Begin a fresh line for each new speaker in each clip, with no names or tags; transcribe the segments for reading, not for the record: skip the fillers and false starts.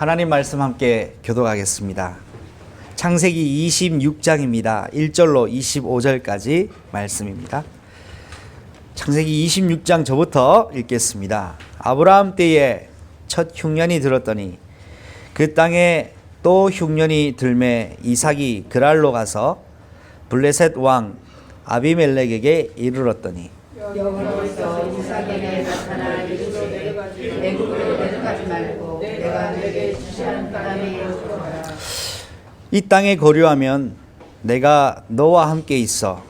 하나님 말씀 함께 교독하겠습니다. 창세기 26장입니다. 1절로 25절까지 말씀입니다. 창세기 26장 저부터 읽겠습니다. 아브라함 때에 첫 흉년이 들었더니 그 땅에 또 흉년이 들매 이삭이 그랄로 가서 블레셋 왕 아비멜렉에게 이르렀더니
여호와께서 이삭에게 나타나 이르시되 애굽으로 내려가지 말고 내가 내게 지시하는 땅에 이르거라.
이 땅에 거류하면 내가 너와 함께 있어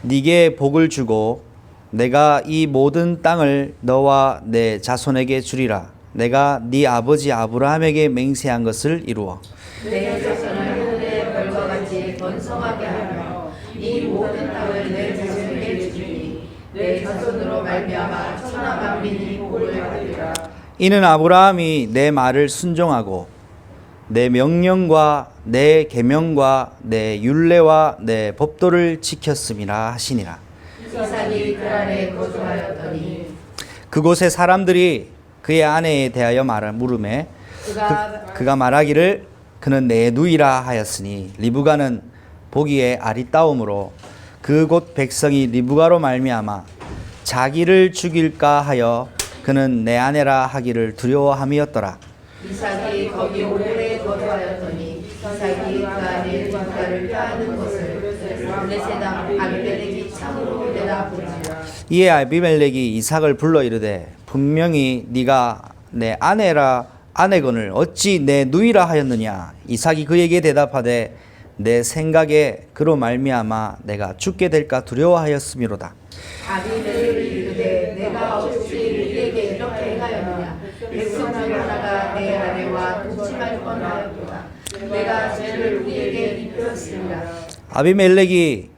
네게 복을 주고 내가 이 모든 땅을 너와 내 자손에게 주리라. 내가 네 아버지 아브라함에게 맹세한 것을 이루어
내 자손을 하늘의 별과 같이 번성하게 하며 이 모든 땅을 내 자손에게 주리니 내 자손으로 말미암아 천하 만민이 복을 받으리라.
이는 아브라함이 내 말을 순종하고 내 명령과 내 계명과 내 율례와 내 법도를 지켰음이라 하시니라.
이삭이 그랄에 거주하였더니
그곳에 사람들이 그의 아내에 대하여 물으매 그가 말하기를 그는 내 누이라 하였으니 리브가는 보기에 아리따움으로 그곳 백성이 리브가로 말미암아 자기를 죽일까 하여 그는 내 아내라 하기를 두려워함이었더라.
이삭이 거기 오래 거주하였더니 이삭이 그 아내 리브가를 뼈하는 것을 블레셋 왕 아비멜렉이 참으로 내다보니라.
이에 아비멜렉이 이삭을 불러 이르되 분명히 네가 내 아내거늘 어찌 내 누이라 하였느냐. 이삭이 그에게 대답하되 내 생각에 그로 말미암아 내가 죽게 될까 두려워하였음이로다.
아비멜렉이 이르되 내가 어찌 우리에게 이렇게 행하였느냐. 백성 중 하나가 내 아내와 동침할 뻔하였도다. 내가 죄를 우리에게 입혔습니다.
아비멜렉이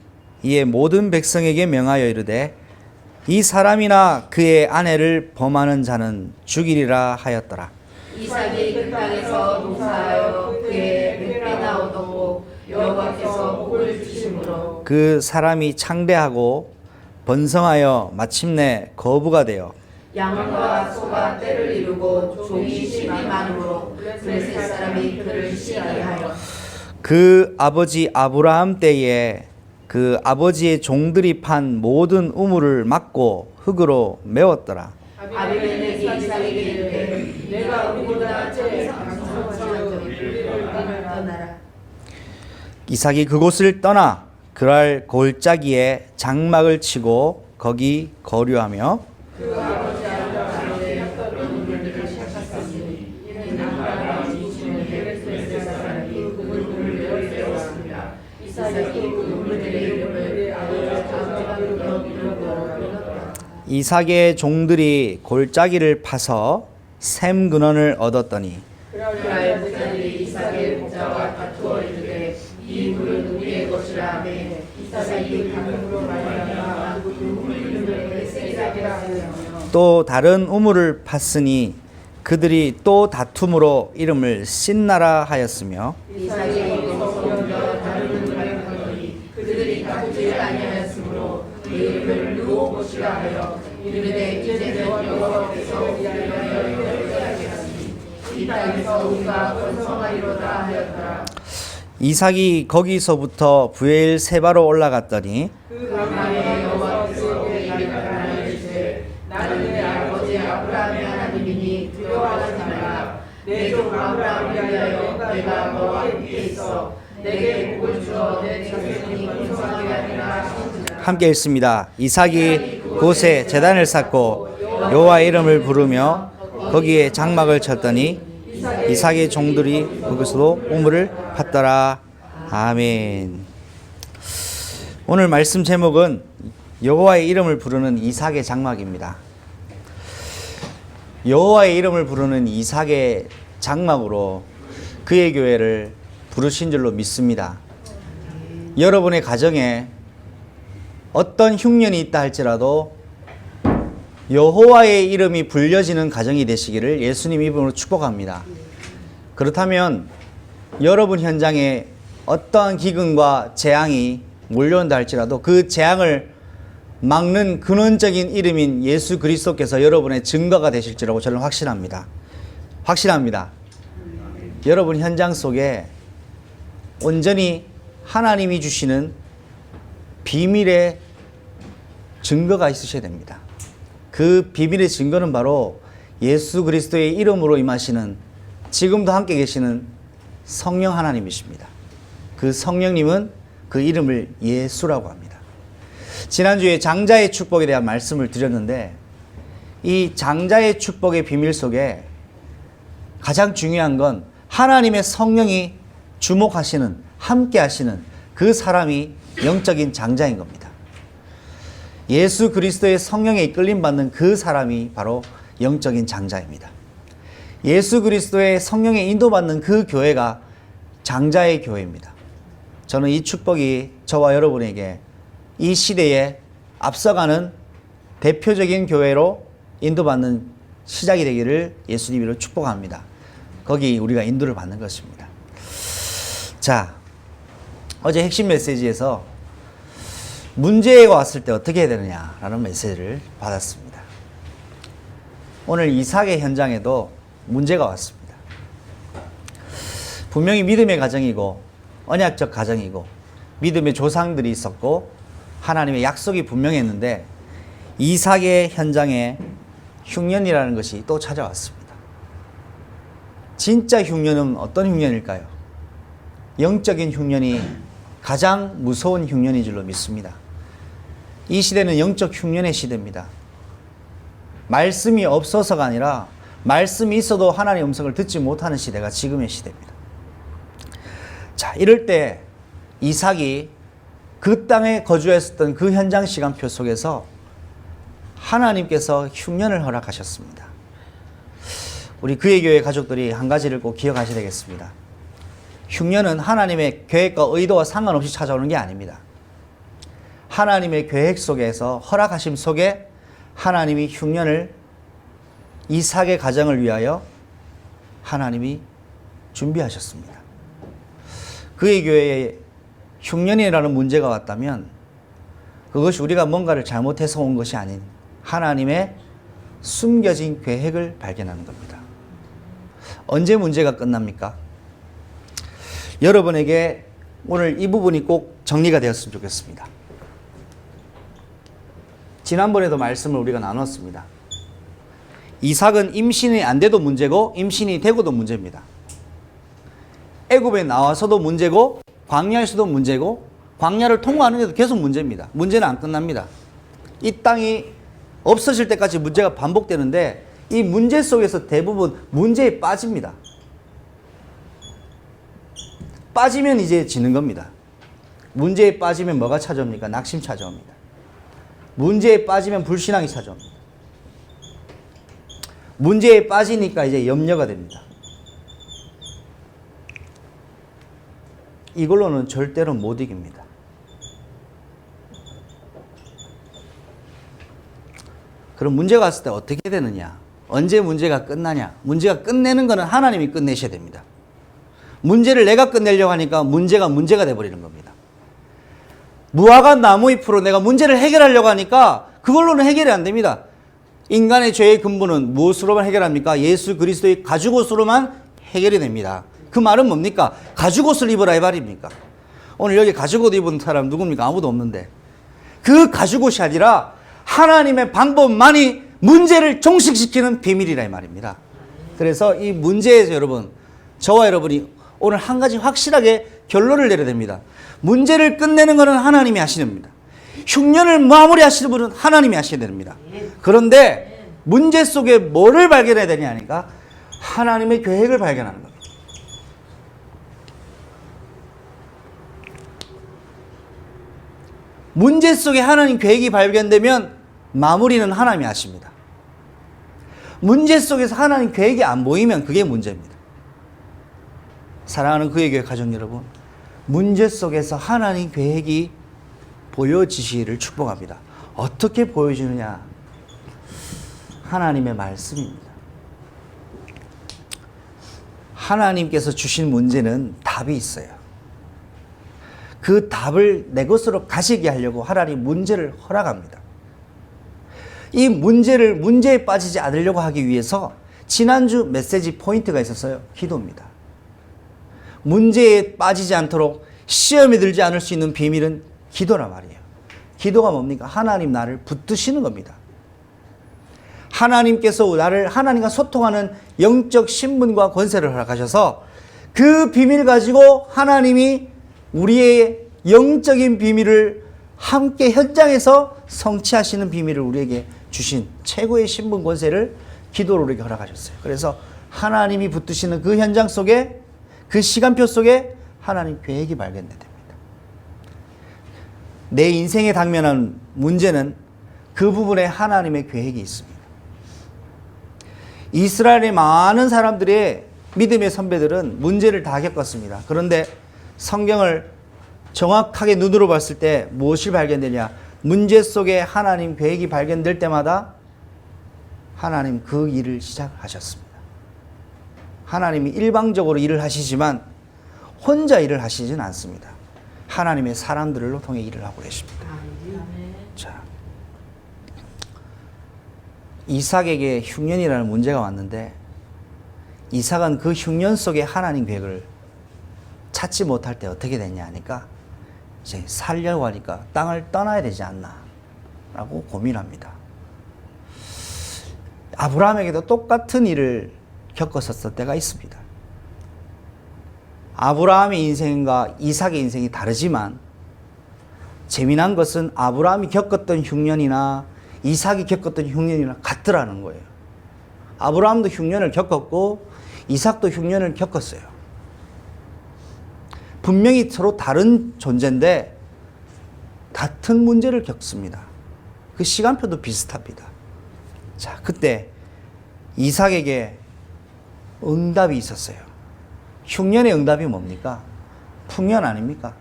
이에 모든 백성에게 명하여 이르되 이 사람이나 그의 아내를 범하는 자는 죽이리라 하였더라.
이삭이 그 땅에서 농사하여 그의 100배나 얻었고 여호와께서 복을 주심으로
그 사람이 창대하고 번성하여 마침내 거부가 되어
양과 소가 때를 이루고 종이 12만으로 블레셋 사람이 그를 시기하여
그 아버지 아브라함 때에 그 아버지의 종들이 판 모든 우물을 막고 흙으로 메웠더라.
아비멜렉이 이삭에게 이르되 내가 우리보다 장성한 적이 떠나라.
이삭이 그곳을 떠나 그랄 골짜기에 장막을 치고 거기 거류하며
그 아버지 아브라함의 뼈로 눈물들을 삭았으니 이는 아브라함이 주시는 블레셋 사람이 그 눈물을 내었습니다. 이삭이 그 눈물들의 이름을 아버지 아브라함으로 불렀더라.
이삭의 종들이 골짜기를 파서 샘 근원을 얻었더니
그랄 부자들이 이삭의 목자와 다투어 이르되 이 물은 우리의 것이라 하며 이삭이 강으로 말미암아 그 물 이름을 블레셋이라 하며
또 다른 우물을 팠으니 그들이 또 다툼으로 이름을 신나라 하였으며
이삭이 거기서 다른 우물을 파더니 그들이 다투지 아니하였으므로 그 이름을 르호봇이라 하여 이르되 이제는 여호와께서 우리를 위하여 하시니 이 땅에서 우리가 번성하리로다 하였더라.
이삭이 거기서부터 부엘 세바로 올라갔더니
그 강남에 여호와께서 그에게 말하시되 나는 내 아버지 아브라함의 하나님이니 두려워하지 말라. 내 종 아브라함을 위하여 내가 너와 함께 있어 내게 복을 주어 내 자손이 번성하게 하리라 하시니라.
함께 읽습니다. 이삭이 그곳에 제단을 쌓고 여호와의 이름을 부르며 거기에 장막을 쳤더니 이삭의 종들이 거기서도 우물을 팠더라. 아멘. 오늘 말씀 제목은 여호와의 이름을 부르는 이삭의 장막입니다. 여호와의 이름을 부르는 이삭의 장막으로 그의 교회를 부르신 줄로 믿습니다. 여러분의 가정에 어떤 흉년이 있다 할지라도 여호와의 이름이 불려지는 가정이 되시기를 예수님 이름으로 축복합니다. 그렇다면 여러분 현장에 어떠한 기근과 재앙이 몰려온다 할지라도 그 재앙을 막는 근원적인 이름인 예수 그리스도께서 여러분의 증거가 되실지라고 저는 확신합니다. 여러분 현장 속에 온전히 하나님이 주시는 비밀의 증거가 있으셔야 됩니다. 그 비밀의 증거는 바로 예수 그리스도의 이름으로 임하시는, 지금도 함께 계시는 성령 하나님이십니다. 그 성령님은 그 이름을 예수라고 합니다. 지난주에 장자의 축복에 대한 말씀을 드렸는데, 이 장자의 축복의 비밀 속에 가장 중요한 건 하나님의 성령이 주목하시는, 함께 하시는 그 사람이 영적인 장자인 겁니다. 예수 그리스도의 성령에 이끌림받는 그 사람이 바로 영적인 장자입니다. 예수 그리스도의 성령에 인도받는 그 교회가 장자의 교회입니다. 저는 이 축복이 저와 여러분에게 이 시대에 앞서가는 대표적인 교회로 인도받는 시작이 되기를 예수님으로 축복합니다. 거기 우리가 인도를 받는 것입니다. 자, 어제 핵심 메시지에서 문제가 왔을 때 어떻게 해야 되느냐라는 메시지를 받았습니다. 오늘 이삭의 현장에도 문제가 왔습니다. 분명히 믿음의 가정이고 언약적 가정이고 믿음의 조상들이 있었고 하나님의 약속이 분명했는데, 이삭의 현장에 흉년이라는 것이 또 찾아왔습니다. 진짜 흉년은 어떤 흉년일까요? 영적인 흉년이 가장 무서운 흉년인 줄로 믿습니다. 이 시대는 영적 흉년의 시대입니다. 말씀이 없어서가 아니라 말씀이 있어도 하나님의 음성을 듣지 못하는 시대가 지금의 시대입니다. 자, 이럴 때 이삭이 그 땅에 거주했었던 그 현장 시간표 속에서 하나님께서 흉년을 허락하셨습니다. 우리 그의 교회 가족들이 한 가지를 꼭 기억하셔야 되겠습니다. 흉년은 하나님의 계획과 의도와 상관없이 찾아오는 게 아닙니다. 하나님의 계획 속에서, 허락하심 속에 하나님이 흉년을 이삭의 가정을 위하여 하나님이 준비하셨습니다. 그의 교회에 흉년이라는 문제가 왔다면 그것이 우리가 뭔가를 잘못해서 온 것이 아닌 하나님의 숨겨진 계획을 발견하는 겁니다. 언제 문제가 끝납니까? 여러분에게 오늘 이 부분이 꼭 정리가 되었으면 좋겠습니다. 지난번에도 말씀을 우리가 나눴습니다. 이삭은 임신이 안 돼도 문제고 임신이 되고도 문제입니다. 애굽에 나와서도 문제고 광야에서도 문제고 광야를 통과하는데도 계속 문제입니다. 문제는 안 끝납니다. 이 땅이 없어질 때까지 문제가 반복되는데 이 문제 속에서 대부분 문제에 빠집니다. 빠지면 이제 지는 겁니다. 문제에 빠지면 뭐가 찾아옵니까? 낙심 찾아옵니다. 문제에 빠지면 불신앙이 찾아옵니다. 문제에 빠지니까 이제 염려가 됩니다. 이걸로는 절대로 못 이깁니다. 그럼 문제가 왔을 때 어떻게 되느냐? 언제 문제가 끝나냐? 문제가 끝내는 것은 하나님이 끝내셔야 됩니다. 문제를 내가 끝내려고 하니까 문제가 돼버리는 겁니다. 무화과 나무 잎으로 내가 문제를 해결하려고 하니까 그걸로는 해결이 안 됩니다. 인간의 죄의 근본은 무엇으로만 해결합니까? 예수 그리스도의 가죽옷으로만 해결이 됩니다. 그 말은 뭡니까? 가죽옷을 입으라 이 말입니까? 오늘 여기 가죽옷 입은 사람 누굽니까? 아무도 없는데. 그 가죽옷이 아니라 하나님의 방법만이 문제를 종식시키는 비밀이라 이 말입니다. 그래서 이 문제에서 여러분, 저와 여러분이 오늘 한 가지 확실하게 결론을 내려야 됩니다. 문제를 끝내는 것은 하나님이 하시는 겁니다. 흉년을 마무리하시는 분은 하나님이 하셔야 됩니다. 그런데 문제 속에 뭐를 발견해야 되냐니까 하나님의 계획을 발견하는 겁니다. 문제 속에 하나님 계획이 발견되면 마무리는 하나님이 하십니다. 문제 속에서 하나님 계획이 안 보이면 그게 문제입니다. 사랑하는 그의 교회 가족 여러분, 문제 속에서 하나님 계획이 보여지시기를 축복합니다. 어떻게 보여지느냐? 하나님의 말씀입니다. 하나님께서 주신 문제는 답이 있어요. 그 답을 내 것으로 가시게 하려고 하나님 문제를 허락합니다. 이 문제에 빠지지 않으려고 하기 위해서 지난주 메시지 포인트가 있었어요. 기도입니다. 문제에 빠지지 않도록 시험에 들지 않을 수 있는 비밀은 기도란 말이에요. 기도가 뭡니까? 하나님 나를 붙드시는 겁니다. 하나님께서 나를 하나님과 소통하는 영적 신분과 권세를 허락하셔서 그 비밀 가지고 하나님이 우리의 영적인 비밀을 함께 현장에서 성취하시는 비밀을 우리에게 주신 최고의 신분 권세를 기도로 우리에게 허락하셨어요. 그래서 하나님이 붙드시는 그 현장 속에, 그 시간표 속에 하나님 계획이 발견됩니다. 내 인생에 당면한 문제는 그 부분에 하나님의 계획이 있습니다. 이스라엘의 많은 사람들의 믿음의 선배들은 문제를 다 겪었습니다. 그런데 성경을 정확하게 눈으로 봤을 때 무엇이 발견되냐? 문제 속에 하나님 계획이 발견될 때마다 하나님 그 일을 시작하셨습니다. 하나님이 일방적으로 일을 하시지만 혼자 일을 하시진 않습니다. 하나님의 사람들을 통해 일을 하고 계십니다. 자, 이삭에게 흉년이라는 문제가 왔는데 이삭은 그 흉년 속에 하나님 계획을 찾지 못할 때 어떻게 됐냐 하니까 이제 살려고 하니까 땅을 떠나야 되지 않나 라고 고민합니다. 아브라함에게도 똑같은 일을 겪었었을 때가 있습니다. 아브라함의 인생과 이삭의 인생이 다르지만 재미난 것은 아브라함이 겪었던 흉년이나 이삭이 겪었던 흉년이나 같더라는 거예요. 아브라함도 흉년을 겪었고 이삭도 흉년을 겪었어요. 분명히 서로 다른 존재인데 같은 문제를 겪습니다. 그 시간표도 비슷합니다. 자, 그때 이삭에게 응답이 있었어요. 흉년의 응답이 뭡니까? 풍년 아닙니까?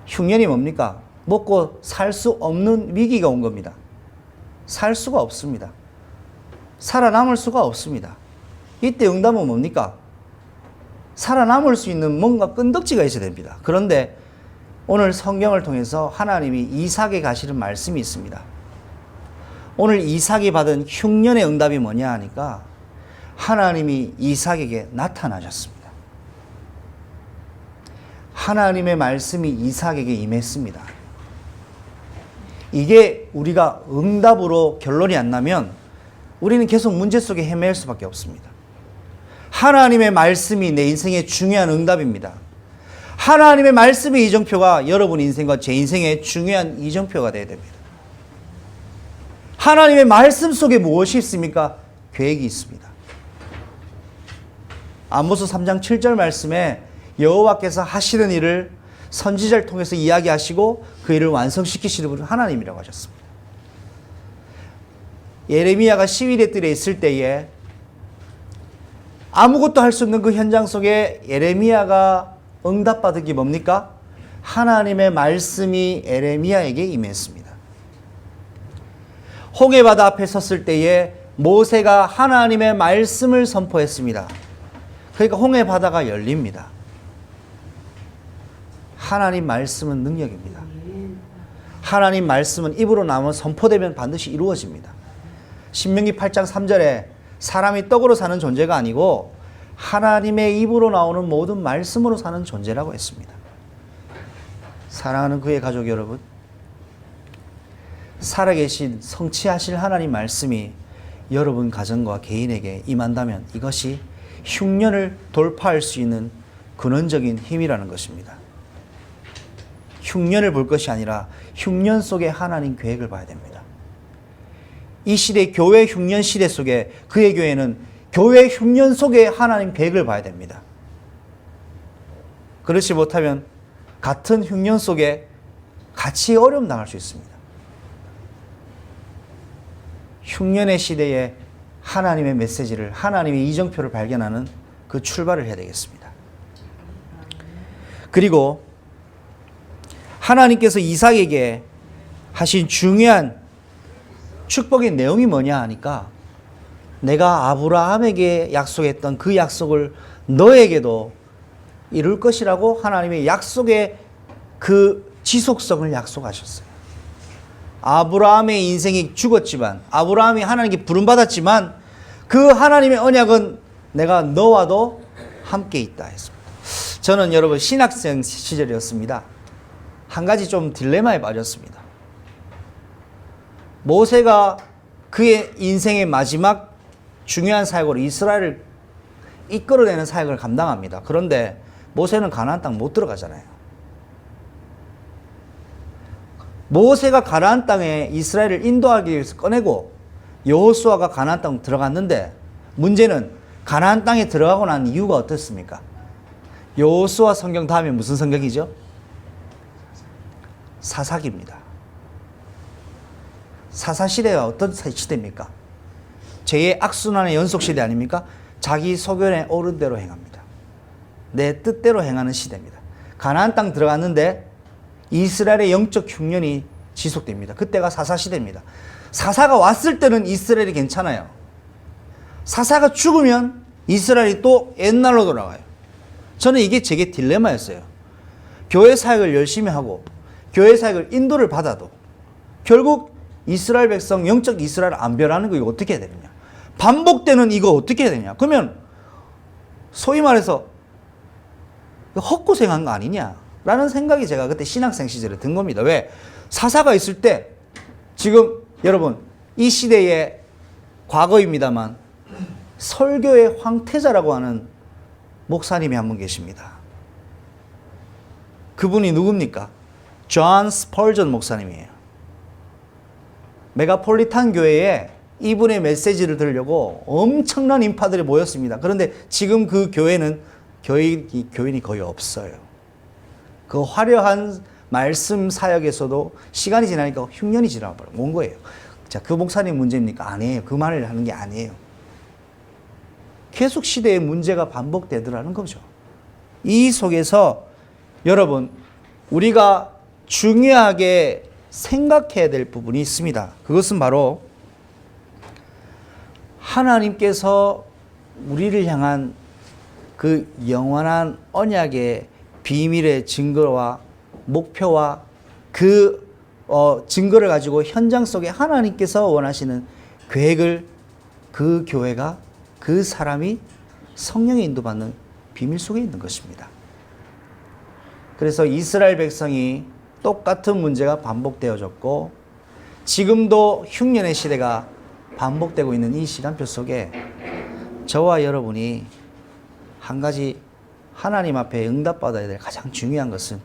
흉년이 뭡니까? 먹고 살 수 없는 위기가 온 겁니다. 살 수가 없습니다. 살아남을 수가 없습니다. 이때 응답은 뭡니까? 살아남을 수 있는 뭔가 끈덕지가 있어야 됩니다. 그런데 오늘 성경을 통해서 하나님이 이삭에 가시는 말씀이 있습니다. 오늘 이삭이 받은 흉년의 응답이 뭐냐 하니까 하나님이 이삭에게 나타나셨습니다. 하나님의 말씀이 이삭에게 임했습니다. 이게 우리가 응답으로 결론이 안 나면 우리는 계속 문제 속에 헤맬 수밖에 없습니다. 하나님의 말씀이 내 인생의 중요한 응답입니다. 하나님의 말씀의 이정표가 여러분 인생과 제 인생의 중요한 이정표가 되어야 됩니다. 하나님의 말씀 속에 무엇이 있습니까? 계획이 있습니다. 아모스 3장 7절 말씀에 여호와께서 하시는 일을 선지자를 통해서 이야기하시고 그 일을 완성시키시는 분은 하나님이라고 하셨습니다. 예레미야가 시위대 뜰에 있을 때에 아무것도 할 수 없는 그 현장 속에 예레미야가 응답받은 게 뭡니까? 하나님의 말씀이 예레미야에게 임했습니다. 홍해바다 앞에 섰을 때에 모세가 하나님의 말씀을 선포했습니다. 그러니까 홍해바다가 열립니다. 하나님 말씀은 능력입니다. 하나님 말씀은 입으로 나오면 선포되면 반드시 이루어집니다. 신명기 8장 3절에 사람이 떡으로 사는 존재가 아니고 하나님의 입으로 나오는 모든 말씀으로 사는 존재라고 했습니다. 사랑하는 그의 가족 여러분, 살아계신 성취하실 하나님 말씀이 여러분 가정과 개인에게 임한다면 이것이 흉년을 돌파할 수 있는 근원적인 힘이라는 것입니다. 흉년을 볼 것이 아니라 흉년 속에 하나님 계획을 봐야 됩니다. 이 시대 교회 흉년 시대 속에 그의 교회는 교회 흉년 속에 하나님 계획을 봐야 됩니다. 그렇지 못하면 같은 흉년 속에 같이 어려움 당할 수 있습니다. 흉년의 시대에 하나님의 메시지를, 하나님의 이정표를 발견하는 그 출발을 해야 되겠습니다. 그리고 하나님께서 이삭에게 하신 중요한 축복의 내용이 뭐냐 하니까 내가 아브라함에게 약속했던 그 약속을 너에게도 이룰 것이라고 하나님의 약속의 그 지속성을 약속하셨어요. 아브라함의 인생이 죽었지만, 아브라함이 하나님께 부름받았지만 그 하나님의 언약은 내가 너와도 함께 있다 했습니다. 저는 여러분 신학생 시절이었습니다. 한 가지 좀 딜레마에 빠졌습니다. 모세가 그의 인생의 마지막 중요한 사역으로 이스라엘을 이끌어내는 사역을 감당합니다. 그런데 모세는 가나안 땅 못 들어가잖아요. 모세가 가나안 땅에 이스라엘을 인도하기 위해서 꺼내고 여호수아가 가나안 땅 들어갔는데 문제는 가나안 땅에 들어가고 난 이유가 어떻습니까? 여호수아 성경 다음에 무슨 성경이죠? 사사기입니다. 사사시대가 어떤 시대입니까? 죄의 악순환의 연속시대 아닙니까? 자기 소견에 오른 대로 행합니다. 내 뜻대로 행하는 시대입니다. 가나안 땅 들어갔는데 이스라엘의 영적 흉년이 지속됩니다. 그때가 사사시대입니다. 사사가 왔을 때는 이스라엘이 괜찮아요. 사사가 죽으면 이스라엘이 또 옛날로 돌아가요. 저는 이게 제게 딜레마였어요. 교회 사역을 열심히 하고 교회 사역을 인도를 받아도 결국 이스라엘 백성 영적 이스라엘 안 변하는 거 이거 어떻게 해야 되느냐. 반복되는 이거 어떻게 해야 되냐. 그러면 소위 말해서 헛고생한 거 아니냐 라는 생각이 제가 그때 신학생 시절에 든 겁니다. 왜? 사사가 있을 때 지금 여러분 이 시대의 과거입니다만 설교의 황태자라고 하는 목사님이 한 분 계십니다. 그분이 누굽니까? 존 스펄전 목사님이에요. 메가폴리탄 교회에 이분의 메시지를 들으려고 엄청난 인파들이 모였습니다. 그런데 지금 그 교회는 교인이 거의 없어요. 그 화려한 말씀 사역에서도 시간이 지나니까 흉년이 지나온 거예요. 자, 그 목사님 문제입니까? 아니에요. 그 말을 하는 게 아니에요. 계속 시대의 문제가 반복되더라는 거죠. 이 속에서 여러분 우리가 중요하게 생각해야 될 부분이 있습니다. 그것은 바로 하나님께서 우리를 향한 그 영원한 언약의 비밀의 증거와 목표와 그 증거를 가지고 현장 속에 하나님께서 원하시는 계획을 그 교회가 그 사람이 성령의 인도받는 비밀 속에 있는 것입니다. 그래서 이스라엘 백성이 똑같은 문제가 반복되어졌고 지금도 흉년의 시대가 반복되고 있는 이 시간표 속에 저와 여러분이 한 가지 하나님 앞에 응답받아야 될 가장 중요한 것은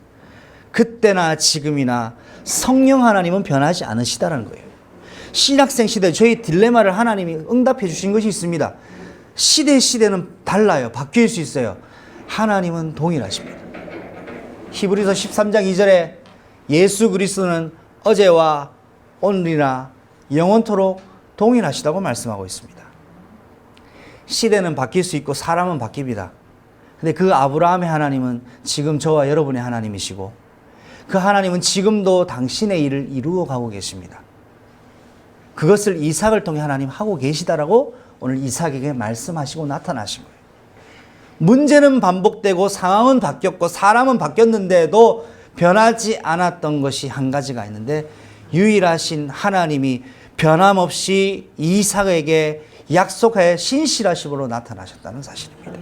그때나 지금이나 성령 하나님은 변하지 않으시다는 거예요. 신학생 시대 저희 딜레마를 하나님이 응답해 주신 것이 있습니다. 시대는 달라요. 바뀔 수 있어요. 하나님은 동일하십니다. 히브리서 13장 2절에 예수 그리스도는 어제와 오늘이나 영원토록 동일하시다고 말씀하고 있습니다. 시대는 바뀔 수 있고 사람은 바뀝니다. 근데 그 아브라함의 하나님은 지금 저와 여러분의 하나님이시고 그 하나님은 지금도 당신의 일을 이루어 가고 계십니다. 그것을 이삭을 통해 하나님 하고 계시다라고 오늘 이삭에게 말씀하시고 나타나신 거예요. 문제는 반복되고 상황은 바뀌었고 사람은 바뀌었는데도 변하지 않았던 것이 한 가지가 있는데 유일하신 하나님이 변함없이 이삭에게 약속하여 신실하심으로 나타나셨다는 사실입니다.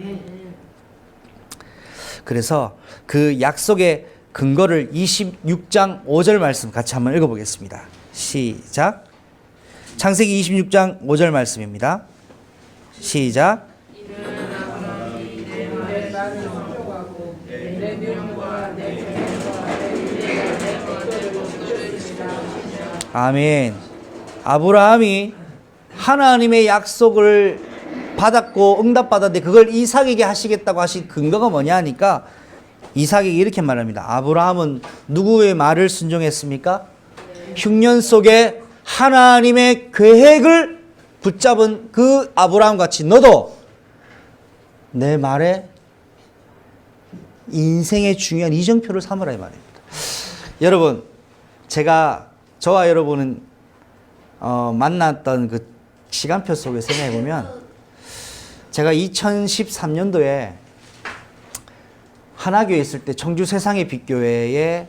그래서 그 약속의 근거를 26장 5절 말씀 같이 한번 읽어보겠습니다. 시작. 창세기 26장 5절 말씀입니다. 시작. 아멘. 아브라함이 하나님의 약속을 받았고 응답받았는데 그걸 이삭에게 하시겠다고 하신 근거가 뭐냐 하니까 이삭에게 이렇게 말합니다. 아브라함은 누구의 말을 순종했습니까? 흉년 속에 하나님의 계획을 붙잡은 그 아브라함 같이 너도 내 말에 인생의 중요한 이정표를 삼으라 이 말입니다. 여러분, 저와 여러분은 만났던 그 시간표 속에 생각해 보면 제가 2013년도에 하나교에 있을 때 청주 세상의 빛교회에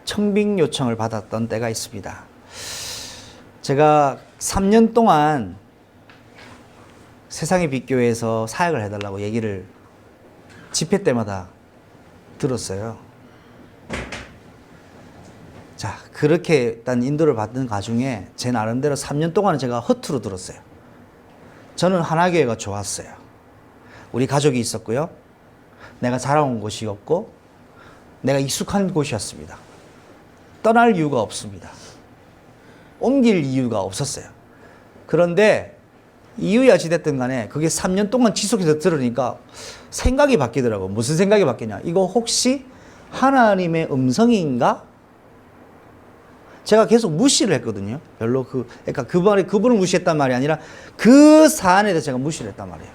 청빙 요청을 받았던 때가 있습니다. 제가 3년 동안 세상의 빛교회에서 사역을 해달라고 얘기를 집회 때마다 들었어요. 자, 그렇게 일단 인도를 받는 가중에 제 나름대로 3년 동안은 제가 허투루 들었어요. 저는 하나교회가 좋았어요. 우리 가족이 있었고요. 내가 자라온 곳이었고 내가 익숙한 곳이었습니다. 떠날 이유가 없습니다. 옮길 이유가 없었어요. 그런데 이유야 어찌됐든 간에 그게 3년 동안 지속해서 들으니까 생각이 바뀌더라고요. 무슨 생각이 바뀌냐. 이거 혹시 하나님의 음성인가? 제가 계속 무시를 했거든요. 별로 그러니까 그분을 무시했단 말이 아니라 그 사안에 대해서 제가 무시를 했단 말이에요.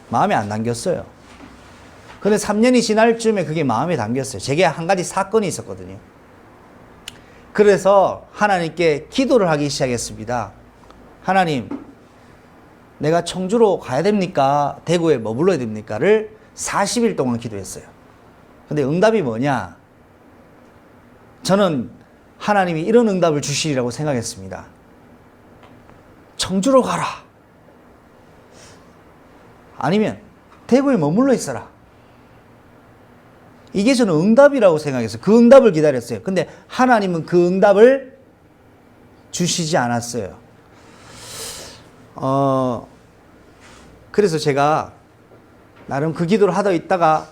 마음에 안 담겼어요. 근데 3년이 지날 쯤에 그게 마음에 담겼어요. 제게 한 가지 사건이 있었거든요. 그래서 하나님께 기도를 하기 시작했습니다. 하나님, 내가 청주로 가야 됩니까? 대구에 머물러야 됩니까?를 40일 동안 기도했어요. 근데 응답이 뭐냐? 저는 하나님이 이런 응답을 주시리라고 생각했습니다. 청주로 가라. 아니면 대구에 머물러 있어라. 이게 저는 응답이라고 생각했어요. 그 응답을 기다렸어요. 근데 하나님은 그 응답을 주시지 않았어요. 그래서 제가 나름 그 기도를 하다 있다가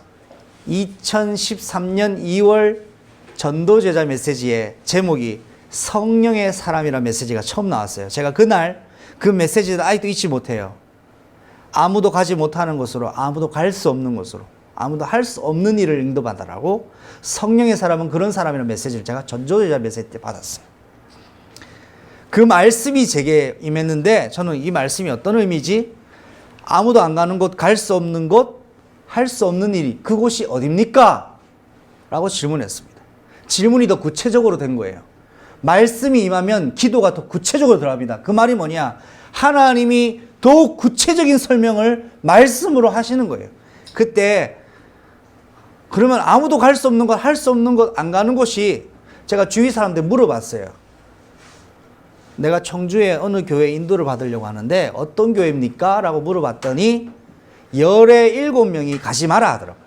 2013년 2월 전도제자 메시지의 제목이 성령의 사람이라는 메시지가 처음 나왔어요. 제가 그날 그 메시지를 아직도 잊지 못해요. 아무도 가지 못하는 곳으로, 아무도 갈 수 없는 곳으로, 아무도 할 수 없는 일을 인도받아라고 성령의 사람은 그런 사람이라는 메시지를 제가 전도제자 메시지 때 받았어요. 그 말씀이 제게 임했는데 저는 이 말씀이 어떤 의미지? 아무도 안 가는 곳, 갈 수 없는 곳, 할 수 없는 일이 그곳이 어딥니까? 라고 질문했습니다. 질문이 더 구체적으로 된 거예요. 말씀이 임하면 기도가 더 구체적으로 들어갑니다. 그 말이 뭐냐? 하나님이 더욱 구체적인 설명을 말씀으로 하시는 거예요. 그때 그러면 아무도 갈 수 없는 곳, 할 수 없는 곳, 안 가는 곳이 제가 주위 사람들 물어봤어요. 내가 청주에 어느 교회 인도를 받으려고 하는데 어떤 교회입니까? 라고 물어봤더니 열에 7명이 가지 마라 하더라고요.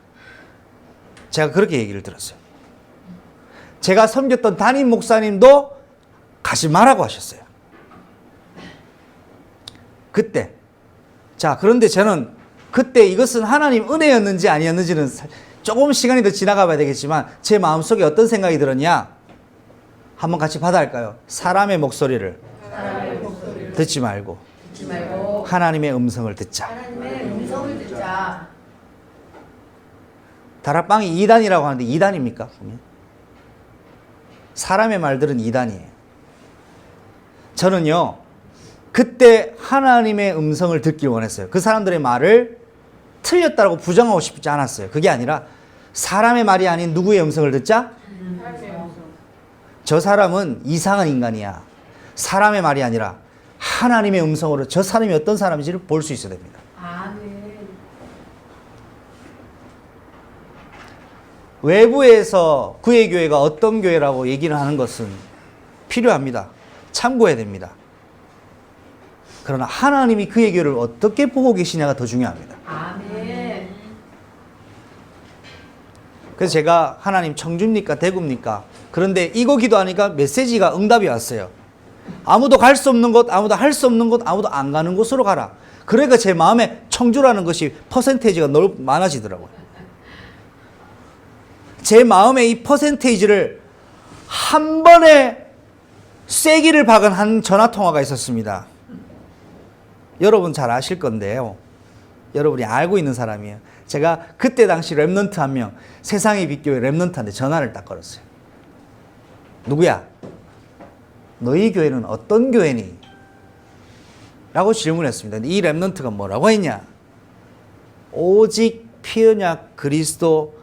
제가 그렇게 얘기를 들었어요. 제가 섬겼던 담임 목사님도 가지 마라고 하셨어요. 그때. 자, 그런데 저는 그때 이것은 하나님 은혜였는지 아니었는지는 조금 시간이 더 지나가 봐야 되겠지만 제 마음속에 어떤 생각이 들었냐? 한번 같이 받아할까요? 사람의 목소리를 듣지 말고 하나님의 음성을 듣자.
하나님의 음성을 듣자.
다락방이 2단이라고 하는데 2단입니까? 사람의 말들은 2단이에요. 저는요, 그때 하나님의 음성을 듣길 원했어요. 그 사람들의 말을 틀렸다고 부정하고 싶지 않았어요. 그게 아니라 사람의 말이 아닌 누구의 음성을 듣자? 저 사람은 이상한 인간이야. 사람의 말이 아니라 하나님의 음성으로 저 사람이 어떤 사람인지를 볼 수 있어야 됩니다.
아멘.
외부에서 그의 교회가 어떤 교회라고 얘기를 하는 것은 필요합니다. 참고해야 됩니다. 그러나 하나님이 그의 교회를 어떻게 보고 계시냐가 더 중요합니다.
아멘.
그래서 제가 하나님 청주입니까? 대구입니까? 그런데 이거 기도하니까 메시지가 응답이 왔어요. 아무도 갈 수 없는 곳, 아무도 할 수 없는 곳, 아무도 안 가는 곳으로 가라. 그러니까 제 마음에 청주라는 것이 퍼센테이지가 많아지더라고요. 제 마음에 이 퍼센테이지를 한 번에 쐐기를 박은 한 전화통화가 있었습니다. 여러분 잘 아실 건데요. 여러분이 알고 있는 사람이에요. 제가 그때 당시 랩넌트 한 명, 세상의 빛교회 랩넌트한테 전화를 딱 걸었어요. 누구야? 너희 교회는 어떤 교회니? 라고 질문했습니다. 근데 이 랩넌트가 뭐라고 했냐? 오직 피 언약 그리스도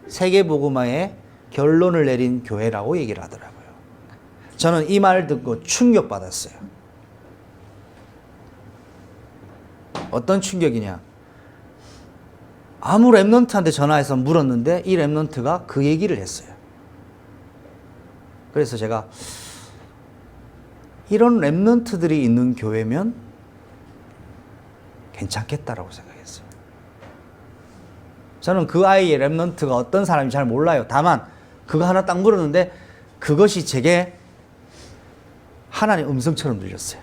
세계복음화의 결론을 내린 교회라고 얘기를 하더라고요. 저는 이 말 듣고 충격받았어요. 어떤 충격이냐? 아무 랩넌트한테 전화해서 물었는데 이 랩넌트가 그 얘기를 했어요. 그래서 제가 이런 랩넌트들이 있는 교회면 괜찮겠다라고 생각했어요. 저는 그 아이의 랩넌트가 어떤 사람인지 잘 몰라요. 다만 그거 하나 딱 물었는데 그것이 제게 하나님의 음성처럼 들렸어요.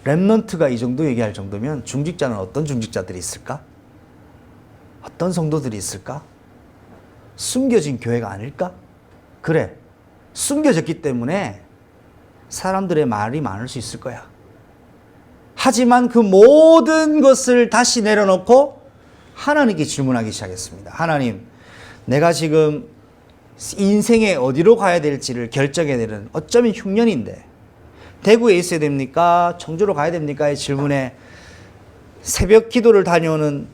랩넌트가 이 정도 얘기할 정도면 중직자는 어떤 중직자들이 있을까? 어떤 성도들이 있을까? 숨겨진 교회가 아닐까? 그래, 숨겨졌기 때문에 사람들의 말이 많을 수 있을 거야. 하지만 그 모든 것을 다시 내려놓고 하나님께 질문하기 시작했습니다. 하나님, 내가 지금 인생에 어디로 가야 될지를 결정해야 되는 어쩌면 흉년인데 대구에 있어야 됩니까? 청주로 가야 됩니까?의 질문에 새벽 기도를 다녀오는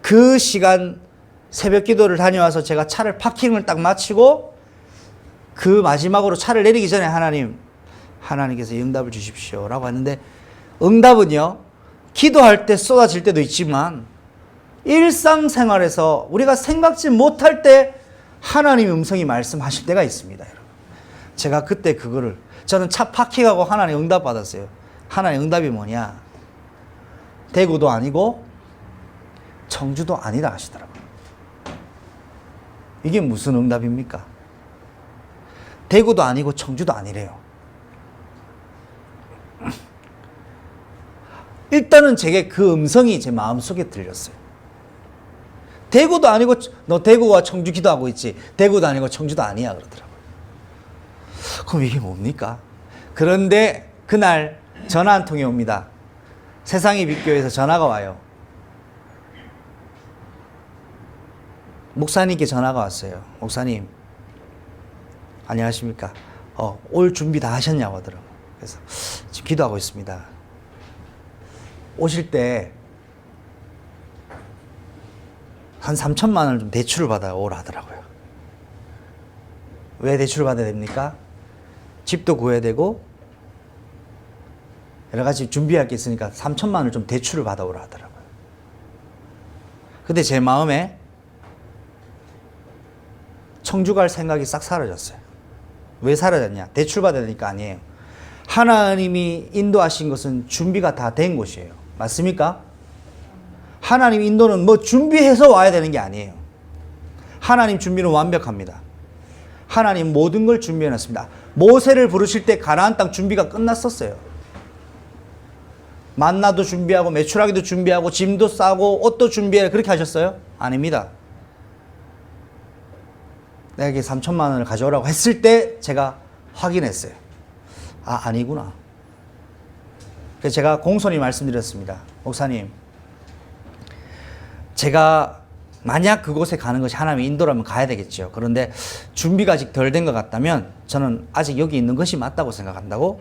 그 시간, 새벽 기도를 다녀와서 제가 차를 파킹을 딱 마치고 그 마지막으로 차를 내리기 전에 하나님께서 응답을 주십시오 라고 했는데, 응답은요, 기도할 때 쏟아질 때도 있지만 일상생활에서 우리가 생각지 못할 때 하나님의 음성이 말씀하실 때가 있습니다. 여러분, 제가 그때 저는 차 파킹하고 하나님 응답 받았어요. 하나님 응답이 뭐냐? 대구도 아니고 청주도 아니다 하시더라고요. 이게 무슨 응답입니까? 대구도 아니고 청주도 아니래요. 일단은 제게 그 음성이 제 마음속에 들렸어요. 대구도 아니고, 너 대구와 청주 기도하고 있지, 대구도 아니고 청주도 아니야 그러더라고요. 그럼 이게 뭡니까? 그런데 그날 전화 한 통이 옵니다. 세상의 빛교회에서 전화가 와요. 목사님께 전화가 왔어요. 목사님, 안녕하십니까? 올 준비 다 하셨냐고 하더라고요. 그래서 지금 기도하고 있습니다. 오실 때 한 3천만 원을 좀 대출을 받아 오라 하더라고요. 왜 대출을 받아야 됩니까? 집도 구해야 되고 여러 가지 준비할 게 있으니까 3천만 원을 좀 대출을 받아 오라 하더라고요. 근데 제 마음에 청주 갈 생각이 싹 사라졌어요. 왜 사라졌냐? 대출 받아야 되니까 아니에요. 하나님이 인도하신 것은 준비가 다 된 곳이에요. 맞습니까? 하나님 인도는 뭐 준비해서 와야 되는 게 아니에요. 하나님 준비는 완벽합니다. 하나님 모든 걸 준비해 놨습니다. 모세를 부르실 때 가나안 땅 준비가 끝났었어요. 만나도 준비하고 메추라기도 준비하고 짐도 싸고 옷도 준비해, 그렇게 하셨어요? 아닙니다. 내게 3천만 원을 가져오라고 했을 때 제가 확인했어요. 아니구나. 그래서 제가 공손히 말씀드렸습니다. 목사님, 제가 만약 그곳에 가는 것이 하나님의 인도라면 가야 되겠죠. 그런데 준비가 아직 덜 된 것 같다면 저는 아직 여기 있는 것이 맞다고 생각한다고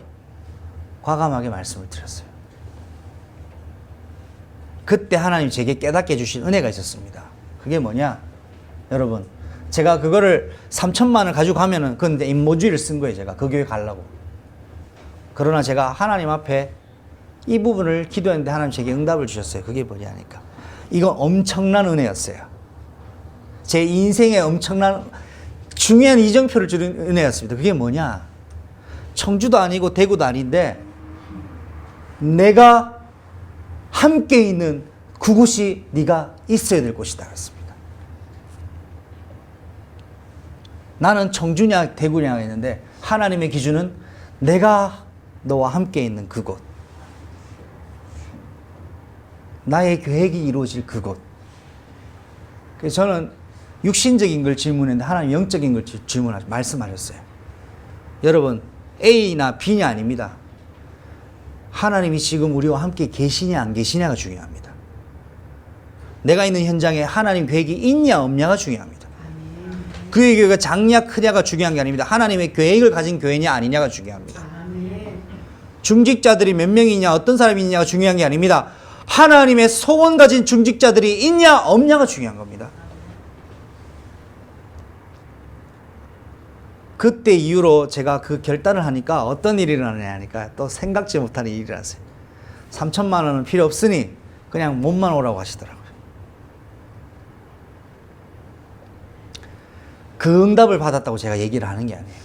과감하게 말씀을 드렸어요. 그때 하나님 제게 깨닫게 해주신 은혜가 있었습니다. 그게 뭐냐? 여러분, 제가 그거를 3천만 원을 가지고 가면은 그건 내 인모주의를 쓴 거예요. 제가 그 교회 가려고. 그러나 제가 하나님 앞에 이 부분을 기도했는데 하나님 제게 응답을 주셨어요. 그게 뭐냐니까, 이건 엄청난 은혜였어요. 제 인생에 엄청난 중요한 이정표를 주는 은혜였습니다. 그게 뭐냐? 청주도 아니고 대구도 아닌데 내가 함께 있는 그곳이 네가 있어야 될 곳이다 그랬습니다. 나는 청주냐 대구냐 했는데 하나님의 기준은 내가 너와 함께 있는 그곳, 나의 계획이 이루어질 그곳. 그래서 저는 육신적인 걸 질문했는데 하나님 영적인 걸 말씀하셨어요. 여러분, A나 B냐 아닙니다. 하나님이 지금 우리와 함께 계시냐 안 계시냐가 중요합니다. 내가 있는 현장에 하나님 계획이 있냐 없냐가 중요합니다. 그의 교회가 작냐 크냐가 중요한 게 아닙니다. 하나님의 계획을 가진 교회냐 아니냐가 중요합니다. 중직자들이 몇 명이냐 어떤 사람이 있냐가 중요한 게 아닙니다. 하나님의 소원 가진 중직자들이 있냐 없냐가 중요한 겁니다. 그때 이후로 제가 그 결단을 하니까 어떤 일이 일어나냐 하니까 또 생각지 못하는 일이 일어났어요. 3천만 원은 필요 없으니 그냥 몸만 오라고 하시더라고요. 그 응답을 받았다고 제가 얘기를 하는 게 아니에요.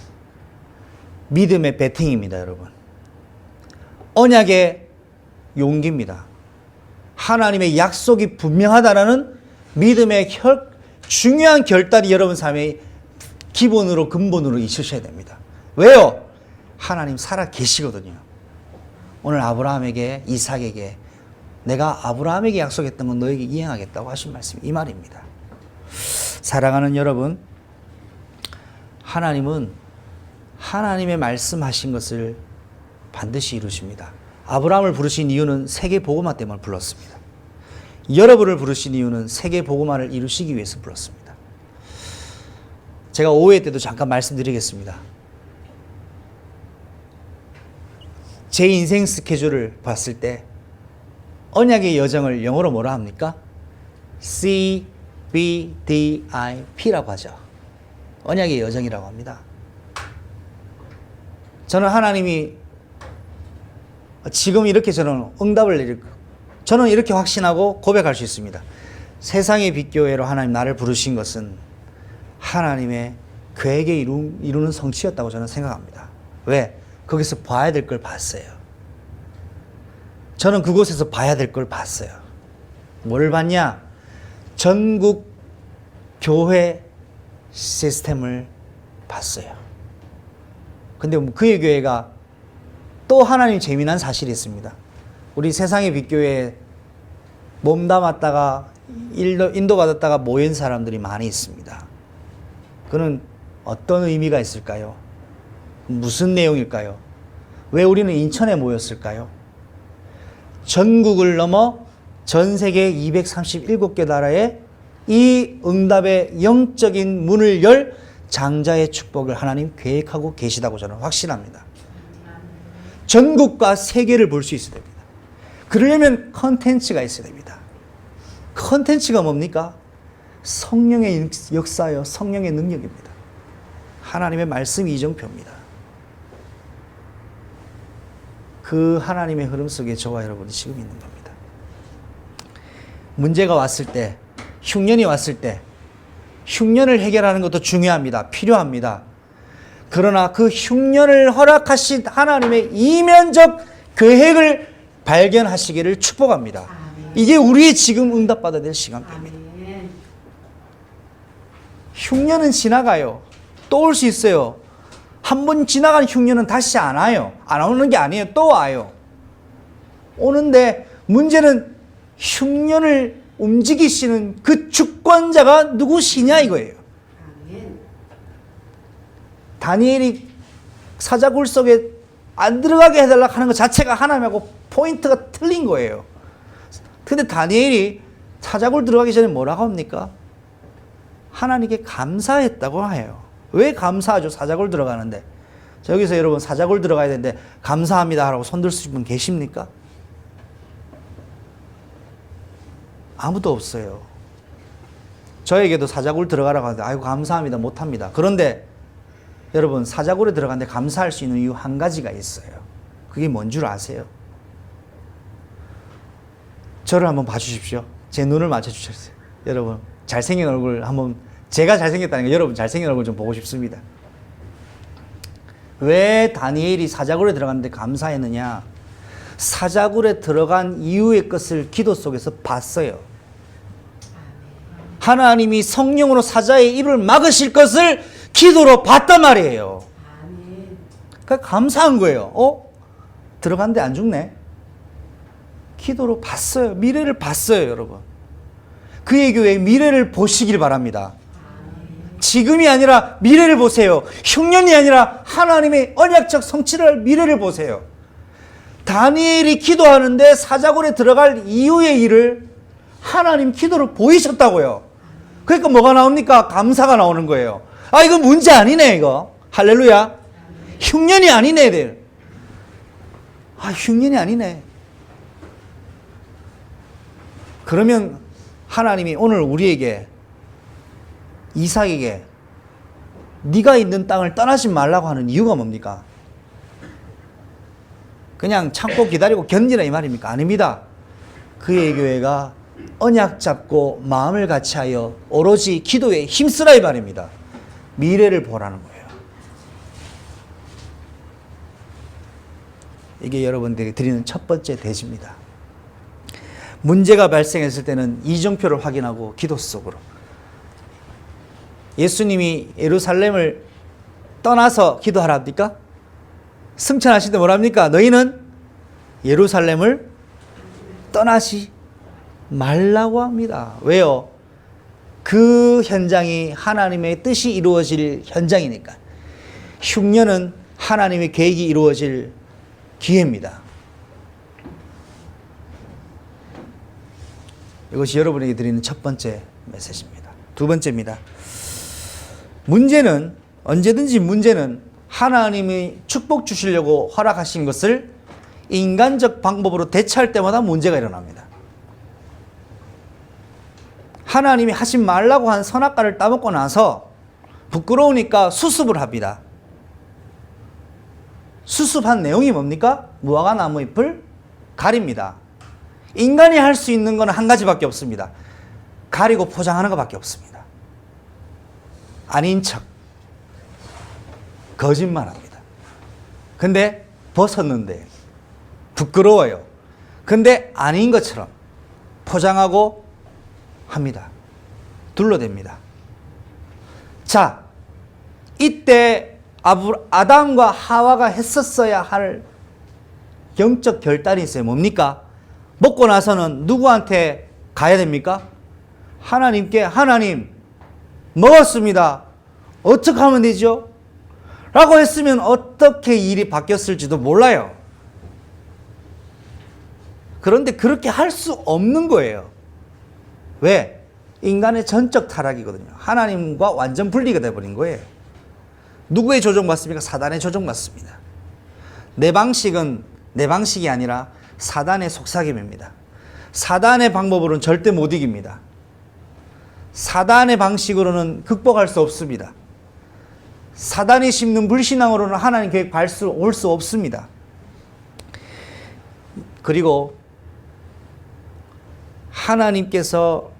믿음의 베팅입니다, 여러분. 언약의 용기입니다. 하나님의 약속이 분명하다라는 믿음의 중요한 결단이 여러분 삶의 기본으로 근본으로 있으셔야 됩니다. 왜요? 하나님 살아 계시거든요. 오늘 아브라함에게 이삭에게 내가 아브라함에게 약속했던 건 너에게 이행하겠다고 하신 말씀이 이 말입니다. 사랑하는 여러분, 하나님은 하나님의 말씀하신 것을 반드시 이루십니다. 아브라함을 부르신 이유는 세계 복음화 때문에 불렀습니다. 여러분을 부르신 이유는 세계 복음화를 이루시기 위해서 불렀습니다. 제가 오후회 때도 잠깐 말씀드리겠습니다. 제 인생 스케줄을 봤을 때 언약의 여정을 영어로 뭐라 합니까? CBDIP라고 하죠. 언약의 여정이라고 합니다. 저는 하나님이 지금 이렇게 저는 응답을 내릴 거. 저는 이렇게 확신하고 고백할 수 있습니다. 세상의 빛교회로 하나님 나를 부르신 것은 하나님의 계획에 이루는 성취였다고 저는 생각합니다. 왜? 거기서 봐야 될 걸 봤어요. 저는 그곳에서 봐야 될 걸 봤어요. 뭘 봤냐? 전국 교회 시스템을 봤어요. 근데 그의 교회가 또 하나님 재미난 사실이 있습니다. 우리 세상의 빛교회에 몸담았다가 인도받았다가 모인 사람들이 많이 있습니다. 그는 어떤 의미가 있을까요? 무슨 내용일까요? 왜 우리는 인천에 모였을까요? 전국을 넘어 전 세계 237개 나라에 이 응답의 영적인 문을 열 장자의 축복을 하나님 계획하고 계시다고 저는 확신합니다. 전국과 세계를 볼 수 있어야 됩니다. 그러려면 컨텐츠가 있어야 됩니다. 컨텐츠가 뭡니까? 성령의 역사요, 성령의 능력입니다. 하나님의 말씀 이정표입니다. 그 하나님의 흐름 속에 저와 여러분이 지금 있는 겁니다. 문제가 왔을 때, 흉년이 왔을 때, 흉년을 해결하는 것도 중요합니다. 필요합니다. 그러나 그 흉년을 허락하신 하나님의 이면적 계획을 발견하시기를 축복합니다.
아멘.
이게 우리의 지금 응답받아야 될 시간입니다. 흉년은 지나가요. 또 올 수 있어요. 한 번 지나간 흉년은 다시 안 와요. 안 오는 게 아니에요. 또 와요. 오는데 문제는 흉년을 움직이시는 그 주권자가 누구시냐 이거예요. 다니엘이 사자굴 속에 안 들어가게 해달라고 하는 것 자체가 하나님하고 포인트가 틀린 거예요. 근데 다니엘이 사자굴 들어가기 전에 뭐라고 합니까? 하나님께 감사했다고 해요. 왜 감사하죠? 사자굴 들어가는데. 여기서 여러분 사자굴 들어가야 되는데 감사합니다 하라고 손들 수 분 계십니까? 아무도 없어요. 저에게도 사자굴 들어가라고 하는데 아이고 감사합니다 못합니다. 그런데 여러분 사자굴에 들어갔는데 감사할 수 있는 이유 한 가지가 있어요. 그게 뭔 줄 아세요? 저를 한번 봐주십시오. 제 눈을 맞춰주셨어요. 여러분 잘생긴 얼굴 한번, 제가 잘생겼다는 게 여러분 잘생긴 얼굴 좀 보고 싶습니다. 왜 다니엘이 사자굴에 들어갔는데 감사했느냐? 사자굴에 들어간 이유의 것을 기도 속에서 봤어요. 하나님이 성령으로 사자의 입을 막으실 것을 기도로 봤단 말이에요. 그러니까 감사한 거예요. 들어갔는데 안 죽네. 기도로 봤어요. 미래를 봤어요, 여러분. 그의 교회의 미래를 보시길 바랍니다. 지금이 아니라 미래를 보세요. 흉년이 아니라 하나님의 언약적 성취를 할 미래를 보세요. 다니엘이 기도하는데 사자굴에 들어갈 이유의 일을 하나님 기도로 보이셨다고요. 그러니까 뭐가 나옵니까? 감사가 나오는 거예요. 아, 이거 문제 아니네, 이거. 할렐루야. 흉년이 아니네. 아, 흉년이 아니네. 그러면 하나님이 오늘 우리에게, 이삭에게 네가 있는 땅을 떠나지 말라고 하는 이유가 뭡니까? 그냥 참고 기다리고 견디라 이 말입니까? 아닙니다. 그의 교회가 언약 잡고 마음을 같이하여 오로지 기도에 힘쓰라 이 말입니다. 미래를 보라는 거예요. 이게 여러분들이 드리는 첫 번째 대지입니다. 문제가 발생했을 때는 이정표를 확인하고 기도 속으로. 예수님이 예루살렘을 떠나서 기도하라 합니까? 승천하실 때 뭐랍니까? 너희는 예루살렘을 떠나지 말라고 합니다. 왜요? 그 현장이 하나님의 뜻이 이루어질 현장이니까. 흉년은 하나님의 계획이 이루어질 기회입니다. 이것이 여러분에게 드리는 첫 번째 메시지입니다. 두 번째입니다. 언제든지 문제는 하나님이 축복 주시려고 허락하신 것을 인간적 방법으로 대처할 때마다 문제가 일어납니다. 하나님이 하지 말라고 한 선악과를 따먹고 나서 부끄러우니까 수습을 합니다. 수습한 내용이 뭡니까? 무화과 나무 잎을 가립니다. 인간이 할 수 있는 건 한 가지밖에 없습니다. 가리고 포장하는 것밖에 없습니다. 아닌 척, 거짓말합니다. 근데 벗었는데 부끄러워요. 근데 아닌 것처럼 포장하고 합니다. 둘러댑니다. 자, 이때 아담과 하와가 했었어야 할 영적 결단이 있어요. 뭡니까? 먹고 나서는 누구한테 가야 됩니까? 하나님께, 하나님 먹었습니다. 어떻게 하면 되죠? 라고 했으면 어떻게 일이 바뀌었을지도 몰라요. 그런데 그렇게 할 수 없는 거예요. 왜? 인간의 전적 타락이거든요. 하나님과 완전 분리가 되어버린 거예요. 누구의 조종받습니까? 사단의 조종받습니다. 내 방식은 내 방식이 아니라 사단의 속삭임입니다. 사단의 방법으로는 절대 못 이깁니다. 사단의 방식으로는 극복할 수 없습니다. 사단이 심는 불신앙으로는 하나님 계획 올 수 없습니다. 그리고 하나님께서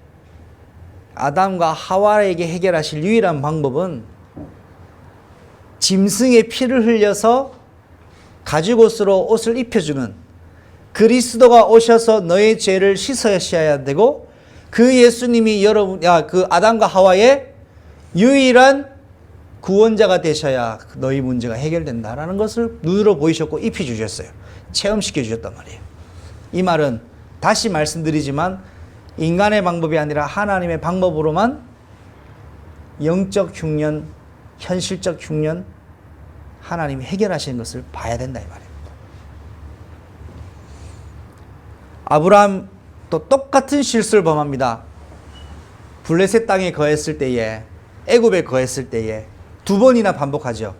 아담과 하와에게 해결하실 유일한 방법은 짐승의 피를 흘려서 가죽옷으로 옷을 입혀주는 그리스도가 오셔서 너의 죄를 씻으셔야 되고, 그 예수님이 그 아담과 하와의 유일한 구원자가 되셔야 너희 문제가 해결된다라는 것을 눈으로 보이셨고 입혀주셨어요. 체험시켜 주셨단 말이에요. 이 말은 다시 말씀드리지만 인간의 방법이 아니라 하나님의 방법으로만 영적 흉년, 현실적 흉년 하나님이 해결하시는 것을 봐야 된다 이 말이에요. 아브라함도 똑같은 실수를 범합니다. 블레셋 땅에 거했을 때에, 애굽에 거했을 때에 두 번이나 반복하죠.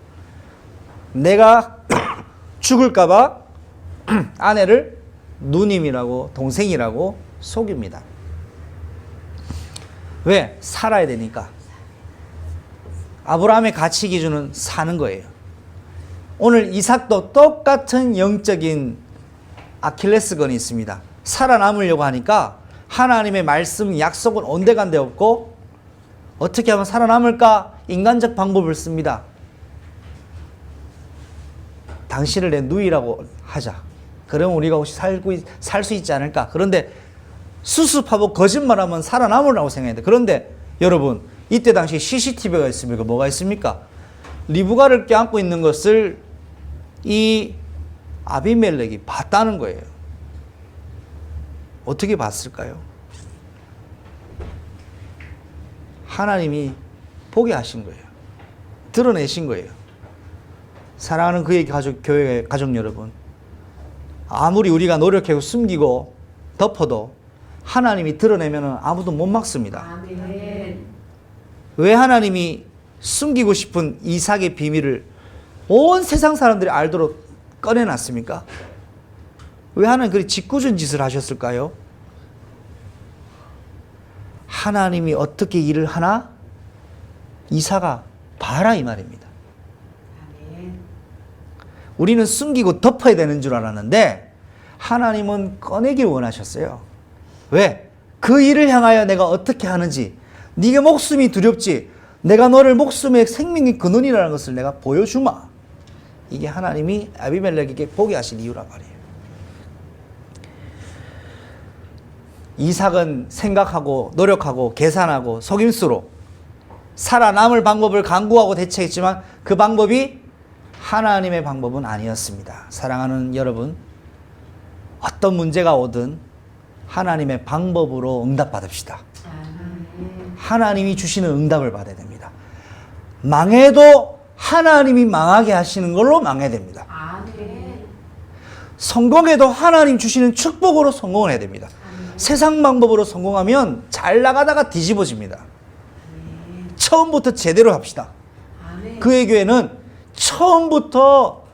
내가 죽을까 봐 아내를 누님이라고 동생이라고 속입니다. 왜? 살아야 되니까. 아브라함의 가치 기준은 사는 거예요. 오늘 이삭도 똑같은 영적인 아킬레스건이 있습니다. 살아남으려고 하니까 하나님의 말씀, 약속은 온데간데 없고 어떻게 하면 살아남을까? 인간적 방법을 씁니다. 당신을 내 누이라고 하자. 그러면 우리가 혹시 살 수 있지 않을까? 그런데 수습하고 거짓말하면 살아남으라고 생각해야 돼. 그런데 여러분, 이때 당시 CCTV가 있습니까? 뭐가 있습니까? 리브가를 껴안고 있는 것을 이 아비멜렉이 봤다는 거예요. 어떻게 봤을까요? 하나님이 보게 하신 거예요. 드러내신 거예요. 사랑하는 그의 교회 가족 여러분, 아무리 우리가 노력하고 숨기고 덮어도 하나님이 드러내면 아무도 못 막습니다.
아멘.
왜 하나님이 숨기고 싶은 이삭의 비밀을 온 세상 사람들이 알도록 꺼내놨습니까? 왜 하나님 그리 짓궂은 짓을 하셨을까요? 하나님이 어떻게 일을 하나? 이삭아 봐라 이 말입니다.
아멘.
우리는 숨기고 덮어야 되는 줄 알았는데 하나님은 꺼내길 원하셨어요. 왜? 그 일을 향하여 내가 어떻게 하는지, 네가 목숨이 두렵지, 내가 너를 목숨의 생명의 근원이라는 것을 내가 보여주마. 이게 하나님이 아비멜렉에게 보게 하신 이유란 말이에요. 이삭은 생각하고 노력하고 계산하고 속임수로 살아남을 방법을 강구하고 대처했지만 그 방법이 하나님의 방법은 아니었습니다. 사랑하는 여러분, 어떤 문제가 오든 하나님의 방법으로 응답받읍시다. 하나님이 주시는 응답을 받아야 됩니다. 망해도 하나님이 망하게 하시는 걸로 망해야 됩니다. 성공해도 하나님 주시는 축복으로 성공을 해야 됩니다. 세상 방법으로 성공하면 잘 나가다가 뒤집어집니다. 처음부터 제대로 합시다. 그의 교회는 처음부터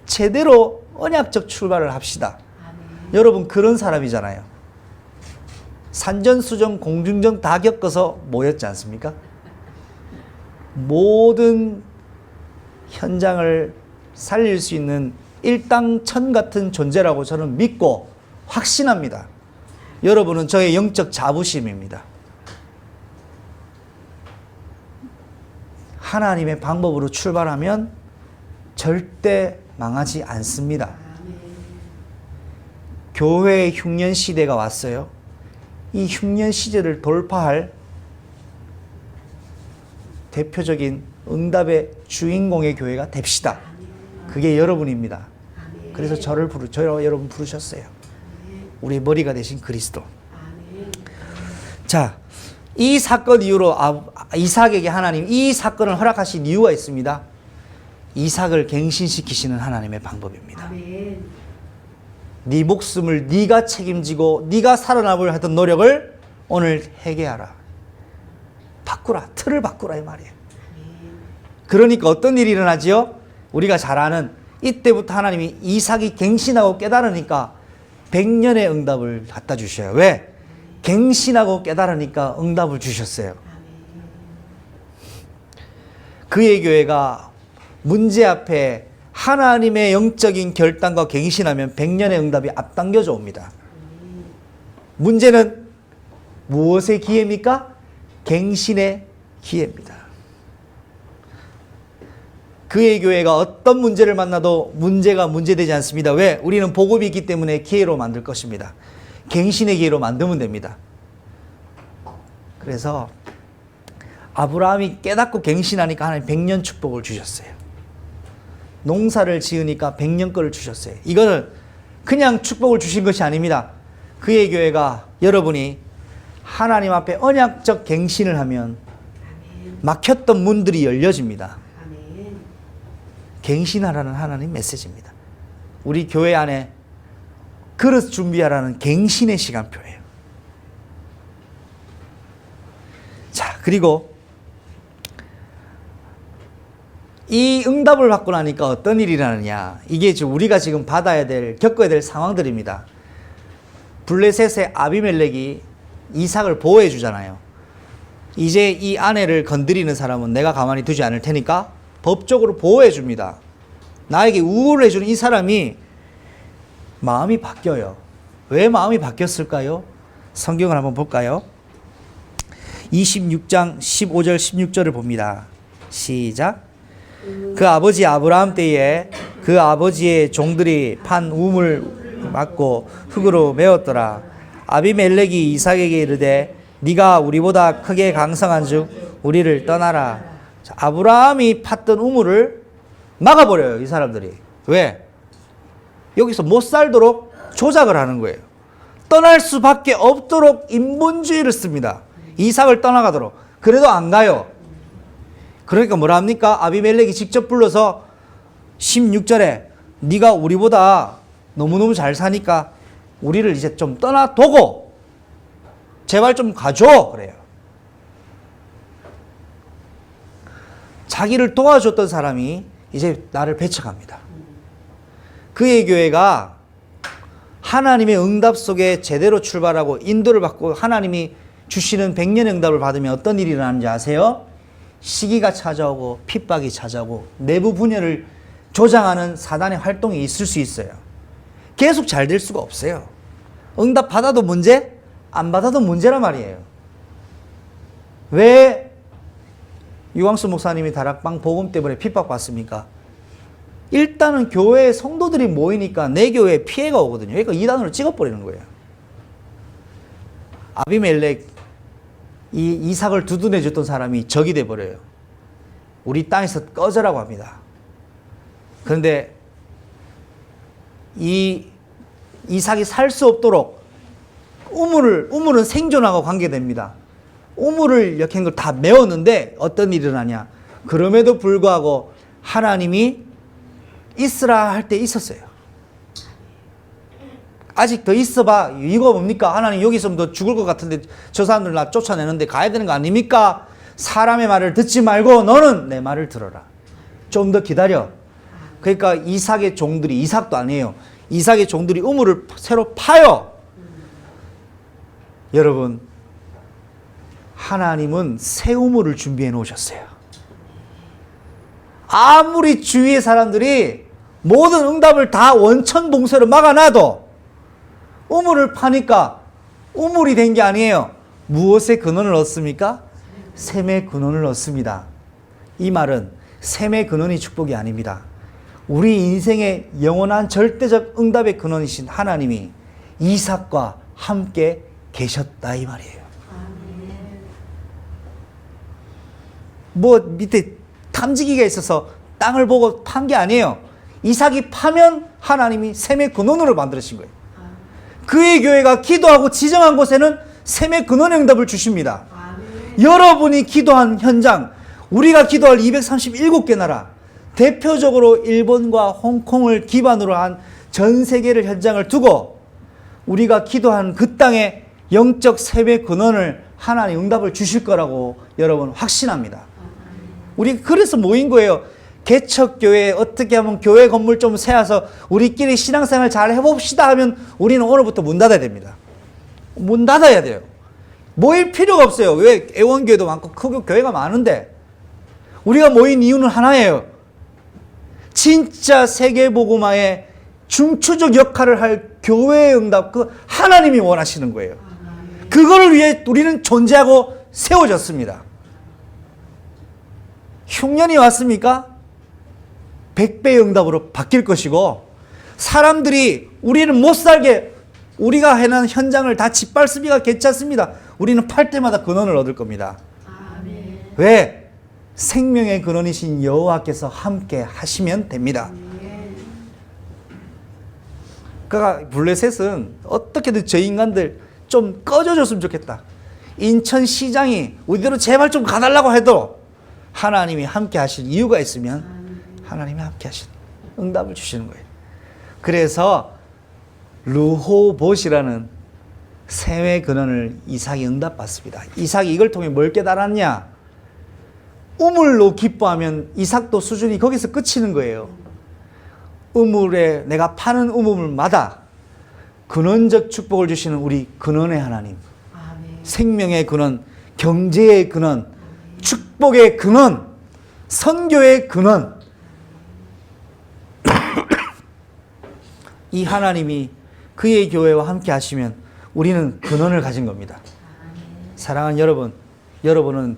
제대로 언약적 출발을 합시다. 여러분 그런 사람이잖아요. 산전수전 공중전 다 겪어서 모였지 않습니까? 모든 현장을 살릴 수 있는 일당천 같은 존재라고 저는 믿고 확신합니다. 여러분은 저의 영적 자부심입니다. 하나님의 방법으로 출발하면 절대 망하지 않습니다. 교회의 흉년 시대가 왔어요. 이 흉년 시대를 돌파할 대표적인 응답의 주인공의 교회가 됩시다. 그게 여러분입니다. 그래서 저를 여러분 부르셨어요. 우리 머리가 되신 그리스도. 자, 이 사건 이후로 이삭에게 하나님 이 사건을 허락하신 이유가 있습니다. 이삭을 갱신시키시는 하나님의 방법입니다. 네 목숨을 네가 책임지고 네가 살아남으려 했던 노력을 오늘 회개하라. 바꾸라. 틀을 바꾸라 이 말이에요. 그러니까 어떤 일이 일어나지요? 우리가 잘 아는 이때부터 하나님이 이삭이 갱신하고 깨달으니까 100년의 응답을 갖다 주셔요. 왜? 갱신하고 깨달으니까 응답을 주셨어요. 그의 교회가 문제 앞에 하나님의 영적인 결단과 갱신하면 100년의 응답이 앞당겨져 옵니다. 문제는 무엇의 기회입니까? 갱신의 기회입니다. 그의 교회가 어떤 문제를 만나도 문제가 문제되지 않습니다. 왜? 우리는 복음이 있기 때문에 기회로 만들 것입니다. 갱신의 기회로 만들면 됩니다. 그래서 아브라함이 깨닫고 갱신하니까 하나님 100년 축복을 주셨어요. 농사를 지으니까 100년 거를 주셨어요. 이거는 그냥 축복을 주신 것이 아닙니다. 그의 교회가 여러분이 하나님 앞에 언약적 갱신을 하면 막혔던 문들이 열려집니다. 갱신하라는 하나님 메시지입니다. 우리 교회 안에 그릇 준비하라는 갱신의 시간표예요. 자, 그리고 이 응답을 받고 나니까 어떤 일이 일어나느냐. 이게 지금 우리가 지금 겪어야 될 상황들입니다. 블레셋의 아비멜렉이 이삭을 보호해 주잖아요. 이제 이 아내를 건드리는 사람은 내가 가만히 두지 않을 테니까 법적으로 보호해 줍니다. 나에게 우호를 해주는 이 사람이 마음이 바뀌어요. 왜 마음이 바뀌었을까요? 성경을 한번 볼까요? 26장 15절 16절을 봅니다. 시작. 그 아버지 아브라함 때에 그 아버지의 종들이 판 우물 맞고 흙으로 메웠더라. 아비멜렉이 이삭에게 이르되 네가 우리보다 크게 강성한 즉 우리를 떠나라. 자, 아브라함이 팠던 우물을 막아버려요. 이 사람들이. 왜? 여기서 못 살도록 조작을 하는 거예요. 떠날 수밖에 없도록 인본주의를 씁니다. 이삭을 떠나가도록. 그래도 안 가요. 그러니까 뭐라 합니까? 아비멜렉이 직접 불러서 16절에 네가 우리보다 너무너무 잘 사니까 우리를 이제 좀 떠나두고 제발 좀 가줘. 그래요. 자기를 도와줬던 사람이 이제 나를 배척합니다. 그의 교회가 하나님의 응답 속에 제대로 출발하고 인도를 받고 하나님이 주시는 100년의 응답을 받으면 어떤 일이 일어나는지 아세요? 시기가 찾아오고 핍박이 찾아오고 내부 분열을 조장하는 사단의 활동이 있을 수 있어요. 계속 잘 될 수가 없어요. 응답 받아도 문제, 안 받아도 문제란 말이에요. 왜 유광수 목사님이 다락방 복음 때문에 핍박받습니까? 일단은 교회에 성도들이 모이니까 내 교회에 피해가 오거든요. 그러니까 이단으로 찍어버리는 거예요. 아비멜렉 이 이삭을 두둔해 줬던 사람이 적이 돼 버려요. 우리 땅에서 꺼져라고 합니다. 그런데 이 이삭이 살 수 없도록 우물은 생존하고 관계됩니다. 우물을 역행 걸 다 메웠는데 어떤 일이 일어나냐? 그럼에도 불구하고 하나님이 있으라 할 때 있었어요. 아직 더 있어봐. 이유가 뭡니까? 하나님 여기 있으면 더 죽을 것 같은데 저 사람들 나 쫓아내는데 가야 되는 거 아닙니까? 사람의 말을 듣지 말고 너는 내 말을 들어라. 좀 더 기다려. 그러니까 이삭의 종들이, 이삭도 아니에요, 이삭의 종들이 우물을 새로 파요. 여러분, 하나님은 새 우물을 준비해 놓으셨어요. 아무리 주위의 사람들이 모든 응답을 다 원천봉쇄로 막아놔도 우물을 파니까 우물이 된 게 아니에요. 무엇의 근원을 얻습니까? 샘의 근원을 얻습니다. 이 말은 샘의 근원이 축복이 아닙니다. 우리 인생의 영원한 절대적 응답의 근원이신 하나님이 이삭과 함께 계셨다 이 말이에요. 뭐 밑에 탐지기가 있어서 땅을 보고 판 게 아니에요. 이삭이 파면 하나님이 샘의 근원으로 만드신 거예요. 그의 교회가 기도하고 지정한 곳에는 샘의 근원의 응답을 주십니다. 여러분이 기도한 현장, 우리가 기도할 237개 나라, 대표적으로 일본과 홍콩을 기반으로 한 전 세계를 현장을 두고 우리가 기도한 그 땅에 영적 샘의 근원을 하나님 응답을 주실 거라고 여러분 확신합니다. 우리 그래서 모인 거예요. 개척교회 어떻게 하면 교회 건물 좀 세워서 우리끼리 신앙생활 잘 해봅시다 하면 우리는 오늘부터 문 닫아야 됩니다. 문 닫아야 돼요. 모일 필요가 없어요. 왜? 애원교회도 많고 크고 교회가 많은데 우리가 모인 이유는 하나예요. 진짜 세계복음화의 중추적 역할을 할 교회의 응답, 그 하나님이 원하시는 거예요. 그거를 위해 우리는 존재하고 세워졌습니다. 흉년이 왔습니까? 100배의 응답으로 바뀔 것이고, 사람들이 우리는 못 살게 우리가 해놓은 현장을 다 짓밟습니까? 괜찮습니다. 우리는 팔 때마다 근원을 얻을 겁니다.
아멘.
왜? 생명의 근원이신 여호와께서 함께 하시면 됩니다. 그러니까 블레셋은 어떻게든 저 인간들 좀 꺼져줬으면 좋겠다. 인천시장이 우리대로 제발 좀 가달라고 해도 하나님이 함께 하실 이유가 있으면 하나님이 함께 하시는 응답을 주시는 거예요. 그래서 르호봇이라는 샘의 근원을 이삭이 응답받습니다. 이삭이 이걸 통해 뭘 깨달았냐? 우물로 기뻐하면 이삭도 수준이 거기서 끝이는 거예요. 우물에 내가 파는 우물마다 근원적 축복을 주시는 우리 근원의 하나님,
아멘.
생명의 근원, 경제의 근원, 축복의 근원, 선교의 근원, 이 하나님이 그의 교회와 함께 하시면 우리는 근원을 가진 겁니다. 사랑하는 여러분, 여러분은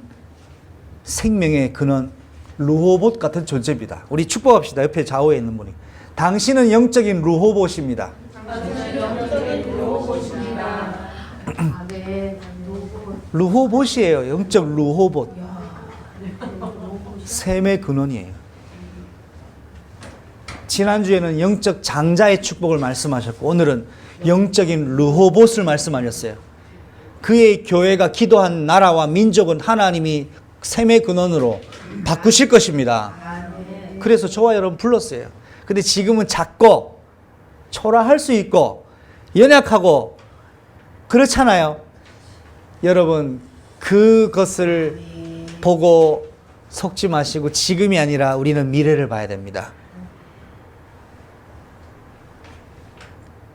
생명의 근원 르호봇 같은 존재입니다. 우리 축복합시다. 옆에 좌우에 있는 분이. 당신은 영적인 르호봇입니다. 르호봇이에요. 영적 르호봇. 샘의 근원이에요. 지난주에는 영적 장자의 축복을 말씀하셨고 오늘은 영적인 르호봇을 말씀하셨어요. 그의 교회가 기도한 나라와 민족은 하나님이 샘의 근원으로 바꾸실 것입니다. 그래서 저와 여러분 불렀어요. 근데 지금은 작고 초라할 수 있고 연약하고 그렇잖아요. 여러분 그것을 보고 속지 마시고 지금이 아니라 우리는 미래를 봐야 됩니다.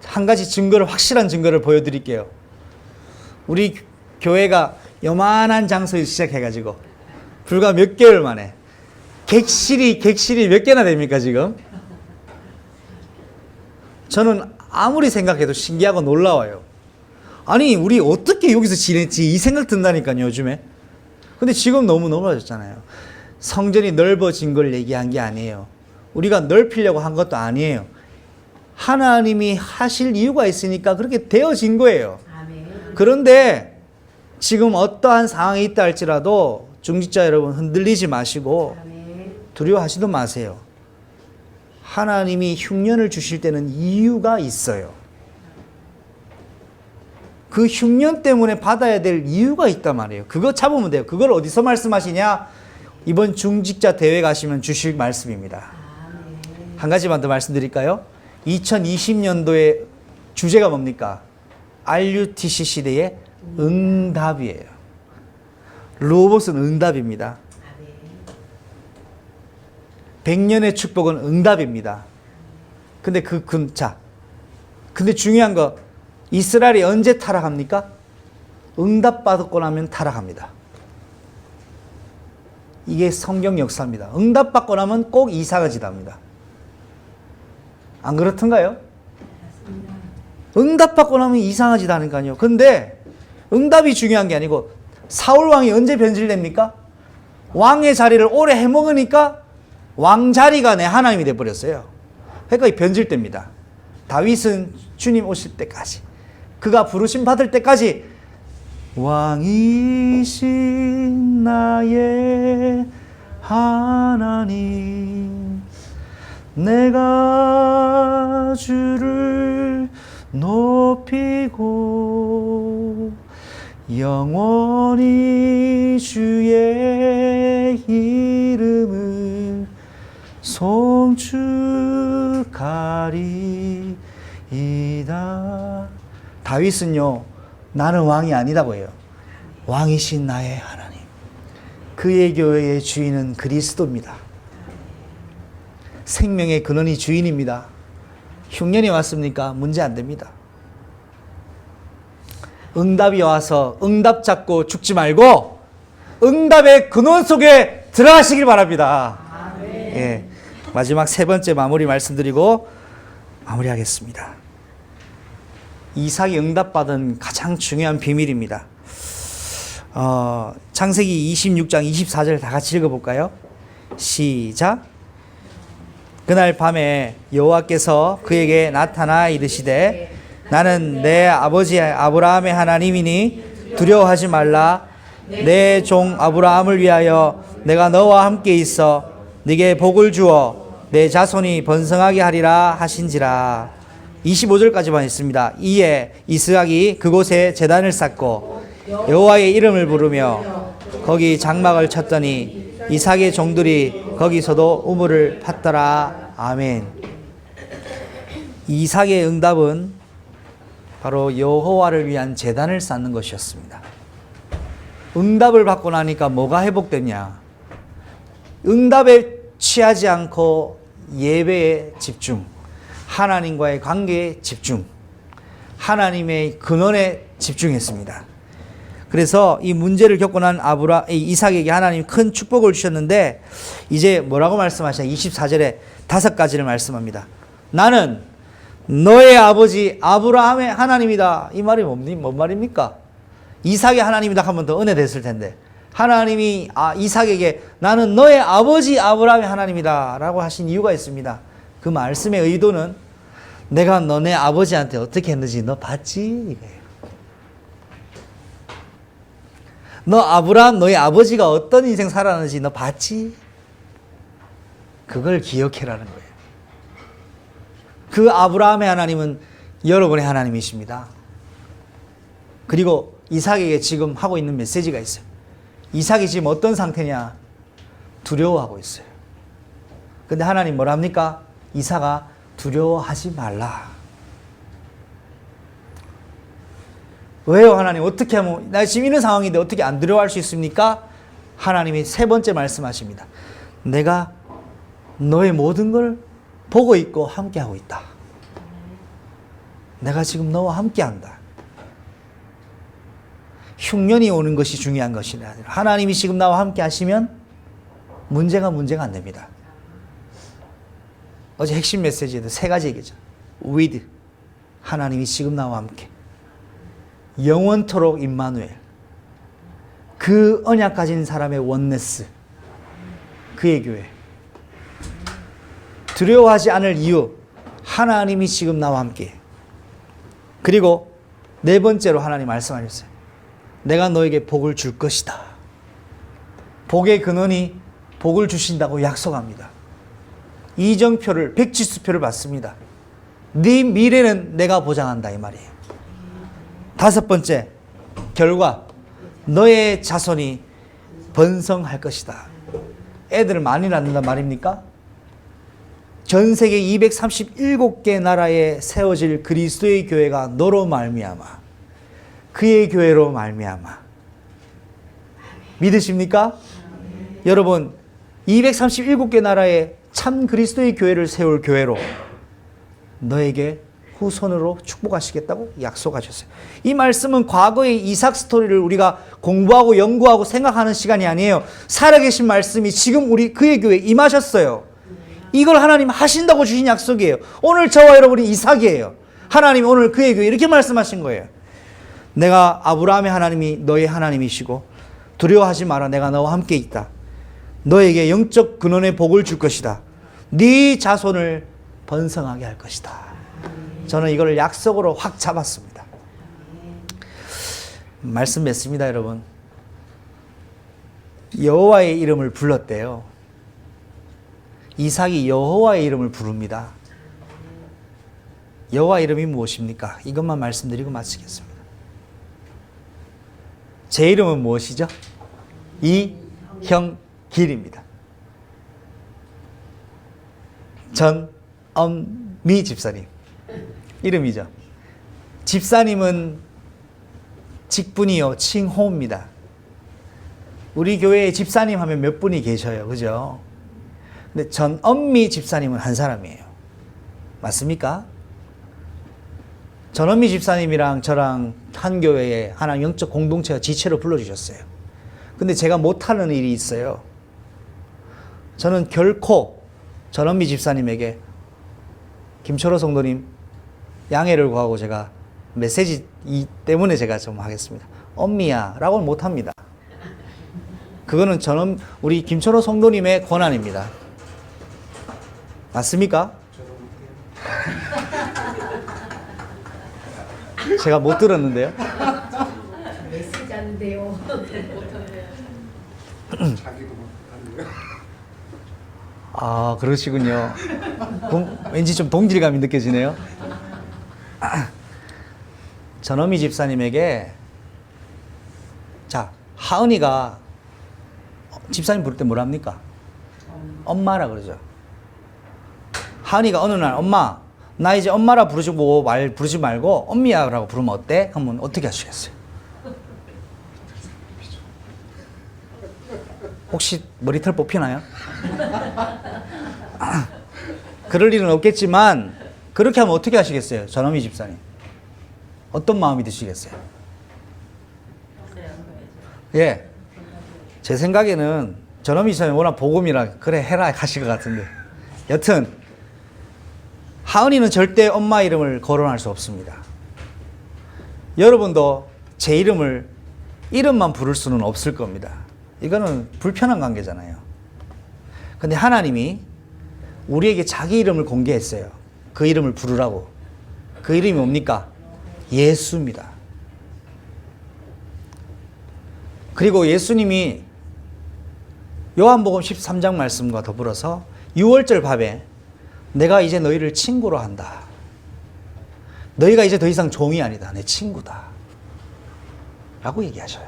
한 가지 증거를, 확실한 증거를 보여드릴게요. 우리 교회가 요만한 장소에서 시작해가지고 불과 몇 개월 만에 객실이 몇 개나 됩니까 지금? 저는 아무리 생각해도 신기하고 놀라워요. 아니 우리 어떻게 여기서 지냈지 이 생각 든다니까요 요즘에. 근데 지금 너무 넓어졌잖아요. 성전이 넓어진 걸 얘기한 게 아니에요. 우리가 넓히려고 한 것도 아니에요. 하나님이 하실 이유가 있으니까 그렇게 되어진 거예요.
아멘.
그런데 지금 어떠한 상황이 있다 할지라도 중직자 여러분 흔들리지 마시고 두려워하지도 마세요. 하나님이 흉년을 주실 때는 이유가 있어요. 그 흉년 때문에 받아야 될 이유가 있단 말이에요. 그거 잡으면 돼요. 그걸 어디서 말씀하시냐? 이번 중직자 대회 가시면 주실 말씀입니다. 한 가지만 더 말씀드릴까요? 2020년도의 주제가 뭡니까? RUTC 시대의 응답이에요. 로봇은 응답입니다. 100년의 축복은 응답입니다. 근데 근데 중요한 거, 이스라엘이 언제 타락합니까? 응답받고 나면 타락합니다. 이게 성경 역사입니다. 응답받고 나면 꼭 이사가 지답니다. 안 그렇던가요? 응답받고 나면 이사가 지다니까요. 근데 응답이 중요한 게 아니고, 사울 왕이 언제 변질됩니까? 왕의 자리를 오래 해먹으니까 왕 자리가 내 하나님이 돼버렸어요. 그러니까 변질됩니다. 다윗은 주님 오실 때까지, 그가 부르심 받을 때까지 왕이신 나의 하나님, 내가 주를 높이고 영원히 주의 이름을 송축하리이다. 다윗은요, 나는 왕이 아니다고 해요. 왕이신 나의 하나님, 그의 교회의 주인은 그리스도입니다. 생명의 근원이 주인입니다. 흉년이 왔습니까? 문제 안 됩니다. 응답이 와서 응답 잡고 죽지 말고 응답의 근원 속에 들어가시길 바랍니다. 예, 마지막 세 번째 마무리 말씀드리고 마무리하겠습니다. 이삭이 응답받은 가장 중요한 비밀입니다. 창세기 26장 24절 다 같이 읽어볼까요? 시작. 그날 밤에 여호와께서 그에게 나타나 이르시되 나는 내 아버지 아브라함의 하나님이니 두려워하지 말라. 내 종 아브라함을 위하여 내가 너와 함께 있어 네게 복을 주어 내 자손이 번성하게 하리라 하신지라. 25절까지만 있습니다. 이에 이스락이 그곳에 제단을 쌓고 여호와의 이름을 부르며 거기 장막을 쳤더니 이삭의 종들이 거기서도 우물을 팠더라. 아멘. 이삭의 응답은 바로 여호와를 위한 제단을 쌓는 것이었습니다. 응답을 받고 나니까 뭐가 회복됐냐? 응답에 취하지 않고 예배에 집중, 하나님과의 관계에 집중, 하나님의 근원에 집중했습니다. 그래서 이 문제를 겪고 난 이삭에게 하나님 큰 축복을 주셨는데, 이제 뭐라고 말씀하시냐? 24절에 5가지를 말씀합니다. 나는 너의 아버지 아브라함의 하나님이다. 이 말이 뭔 말입니까? 이삭의 하나님이다 하면 더 은혜 됐을 텐데, 하나님이 이삭에게 나는 너의 아버지 아브라함의 하나님이다 라고 하신 이유가 있습니다. 그 말씀의 의도는 내가 너네 아버지한테 어떻게 했는지 너 봤지? 이거예요. 너 아브라함 너희 아버지가 어떤 인생 살았는지 너 봤지? 그걸 기억해라는 거예요. 그 아브라함의 하나님은 여러분의 하나님이십니다. 그리고 이삭에게 지금 하고 있는 메시지가 있어요. 이삭이 지금 어떤 상태냐? 두려워하고 있어요. 근데 하나님 뭐라 합니까? 이삭아, 두려워하지 말라. 왜요, 하나님? 어떻게 하면, 나 지금 이런 상황인데 어떻게 안 두려워할 수 있습니까? 하나님이 세 번째 말씀하십니다. 내가 너의 모든 걸 보고 있고 함께하고 있다. 내가 지금 너와 함께한다. 흉년이 오는 것이 중요한 것이 아니라 하나님이 지금 나와 함께 하시면 문제가 안 됩니다. 어제 핵심 메시지에도 3가지 얘기죠. with, 하나님이 지금 나와 함께. 영원토록 임마누엘, 그 언약 가진 사람의 원네스, 그의 교회. 두려워하지 않을 이유, 하나님이 지금 나와 함께. 그리고 4번째로 하나님 말씀하셨어요. 내가 너에게 복을 줄 것이다. 복의 근원이 복을 주신다고 약속합니다. 이정표를, 백지수표를 받습니다. 네 미래는 내가 보장한다 이 말이에요. 다섯 번째, 결과 너의 자손이 번성할 것이다. 애들을 많이 낳는단 말입니까? 전 세계 237개 나라에 세워질 그리스도의 교회가 너로 말미암아, 그의 교회로 말미암아. 믿으십니까? 여러분, 237개 나라에 참 그리스도의 교회를 세울 교회로 너에게 후손으로 축복하시겠다고 약속하셨어요. 이 말씀은 과거의 이삭 스토리를 우리가 공부하고 연구하고 생각하는 시간이 아니에요. 살아계신 말씀이 지금 우리 그의 교회에 임하셨어요. 이걸 하나님 하신다고 주신 약속이에요. 오늘 저와 여러분이 이삭이에요. 하나님이 오늘 그의 교회에 이렇게 말씀하신 거예요. 내가 아브라함의 하나님이 너의 하나님이시고 두려워하지 마라. 내가 너와 함께 있다. 너에게 영적 근원의 복을 줄 것이다. 네 자손을 번성하게 할 것이다. 저는 이걸 약속으로 확 잡았습니다. 말씀 맺습니다, 여러분. 여호와의 이름을 불렀대요. 이삭이 여호와의 이름을 부릅니다. 여호와 이름이 무엇입니까? 이것만 말씀드리고 마치겠습니다. 제 이름은 무엇이죠? 이형길입니다. 전엄미 집사님 이름이죠. 집사님은 직분이요, 칭호입니다. 우리 교회에 집사님 하면 몇 분이 계셔요, 그죠? 근데 전엄미 집사님은 한 사람이에요. 맞습니까? 전엄미 집사님이랑 저랑 한 교회에 하나 영적 공동체가 지체로 불러주셨어요. 근데 제가 못하는 일이 있어요. 저는 결코 전엄미 집사님에게 김철호 성도님 양해를 구하고 제가 메시지 때문에 제가 좀 하겠습니다. 엄미야 라고는 못합니다. 그거는 우리 김철호 성도님의 권한입니다. 맞습니까? 제가 못 들었는데요.
메시지 안 돼요.
아, 그러시군요. 왠지 좀 동질감이 느껴지네요. 전어미 집사님에게, 자, 하은이가 집사님 부를 때 뭐랍니까? 엄마라 그러죠. 하은이가 어느 날 엄마, 나 이제 엄마라 부르지 말고 엄미야 라고 부르면 어때? 하면 어떻게 하시겠어요? 혹시 머리털 뽑히나요? 그럴 일은 없겠지만 그렇게 하면 어떻게 하시겠어요? 전어미 집사님 어떤 마음이 드시겠어요? 예, 제 생각에는 전어미 집사님 워낙 복음이라 그래 해라 하실 것 같은데, 여튼 하은이는 절대 엄마 이름을 거론할 수 없습니다. 여러분도 제 이름만 부를 수는 없을 겁니다. 이거는 불편한 관계잖아요. 근데 하나님이 우리에게 자기 이름을 공개했어요. 그 이름을 부르라고. 그 이름이 뭡니까? 예수입니다. 그리고 예수님이 요한복음 13장 말씀과 더불어서 6월절 밤에 내가 이제 너희를 친구로 한다. 너희가 이제 더 이상 종이 아니다. 내 친구다. 라고 얘기하셔요.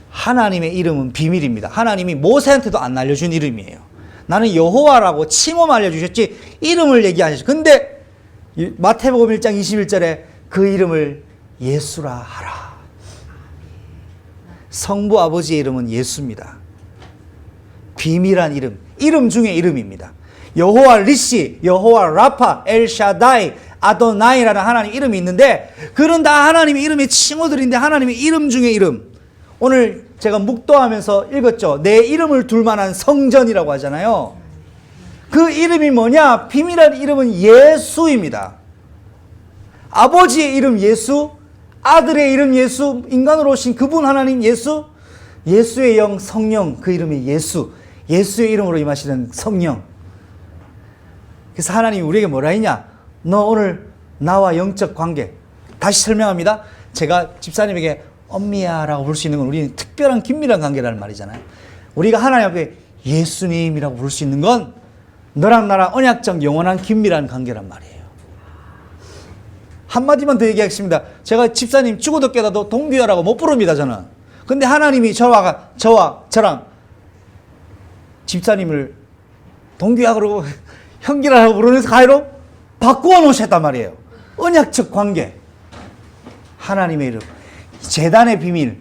하나님의 이름은 비밀입니다. 하나님이 모세한테도 안 알려준 이름이에요. 나는 여호와라고 칭호만 알려주셨지 이름을 얘기하셨어요. 근데 마태복음 1장 21절에 그 이름을 예수라 하라. 성부 아버지의 이름은 예수입니다. 비밀한 이름 중에 이름입니다. 여호와 리시, 여호와 라파, 엘샤다이, 아도나이라는 하나님 이름이 있는데, 그런 다 하나님의 이름의 칭호들인데 하나님의 이름 중에 이름. 오늘 제가 묵도하면서 읽었죠. 내 이름을 둘 만한 성전이라고 하잖아요. 그 이름이 뭐냐? 비밀한 이름은 예수입니다. 아버지의 이름 예수, 아들의 이름 예수, 인간으로 오신 그분 하나님 예수, 예수의 영 성령, 그 이름이 예수, 예수의 이름으로 임하시는 성령. 그래서 하나님이 우리에게 뭐라 했냐? 너 오늘 나와 영적 관계. 다시 설명합니다. 제가 집사님에게 엄미야라고 부를 수 있는 건 우리는 특별한 긴밀한 관계라는 말이잖아요. 우리가 하나님 앞에 예수님이라고 부를 수 있는 건 너랑 나랑 언약적 영원한 긴밀한 관계란 말이에요. 한마디만 더 얘기하겠습니다. 제가 집사님 죽어도 깨닫도 동규야라고 못 부릅니다, 저는. 근데 하나님이 저와 저랑 집사님을 동규야 그러고 형기라고 부르는 사이로 바꾸어 놓으셨단 말이에요. 언약적 관계. 하나님의 이름. 제단의 비밀.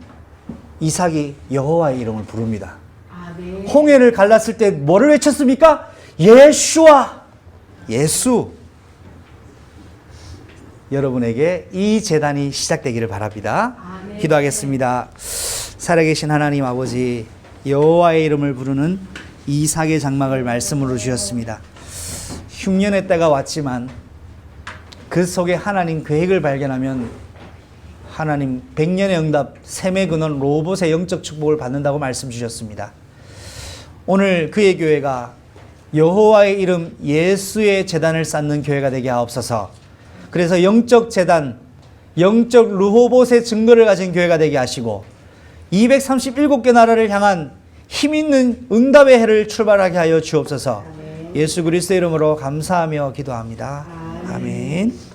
이삭이 여호와의 이름을 부릅니다.
아멘.
홍해를 갈랐을 때 뭐를 외쳤습니까? 예수와 예수. 여러분에게 이 제단이 시작되기를 바랍니다.
아멘.
기도하겠습니다. 살아계신 하나님 아버지, 여호와의 이름을 부르는 이삭의 장막을 말씀으로 주셨습니다. 흉년의 때가 왔지만 그 속에 하나님 계획을 발견하면 하나님 100년의 응답, 샘의 근원 로봇의 영적 축복을 받는다고 말씀 주셨습니다. 오늘 그의 교회가 여호와의 이름 예수의 제단을 쌓는 교회가 되게 하옵소서. 그래서 영적 제단, 영적 르호봇의 증거를 가진 교회가 되게 하시고 237개 나라를 향한 힘있는 응답의 해를 출발하게 하여 주옵소서. 예수 그리스도의 이름으로 감사하며 기도합니다. 아멘.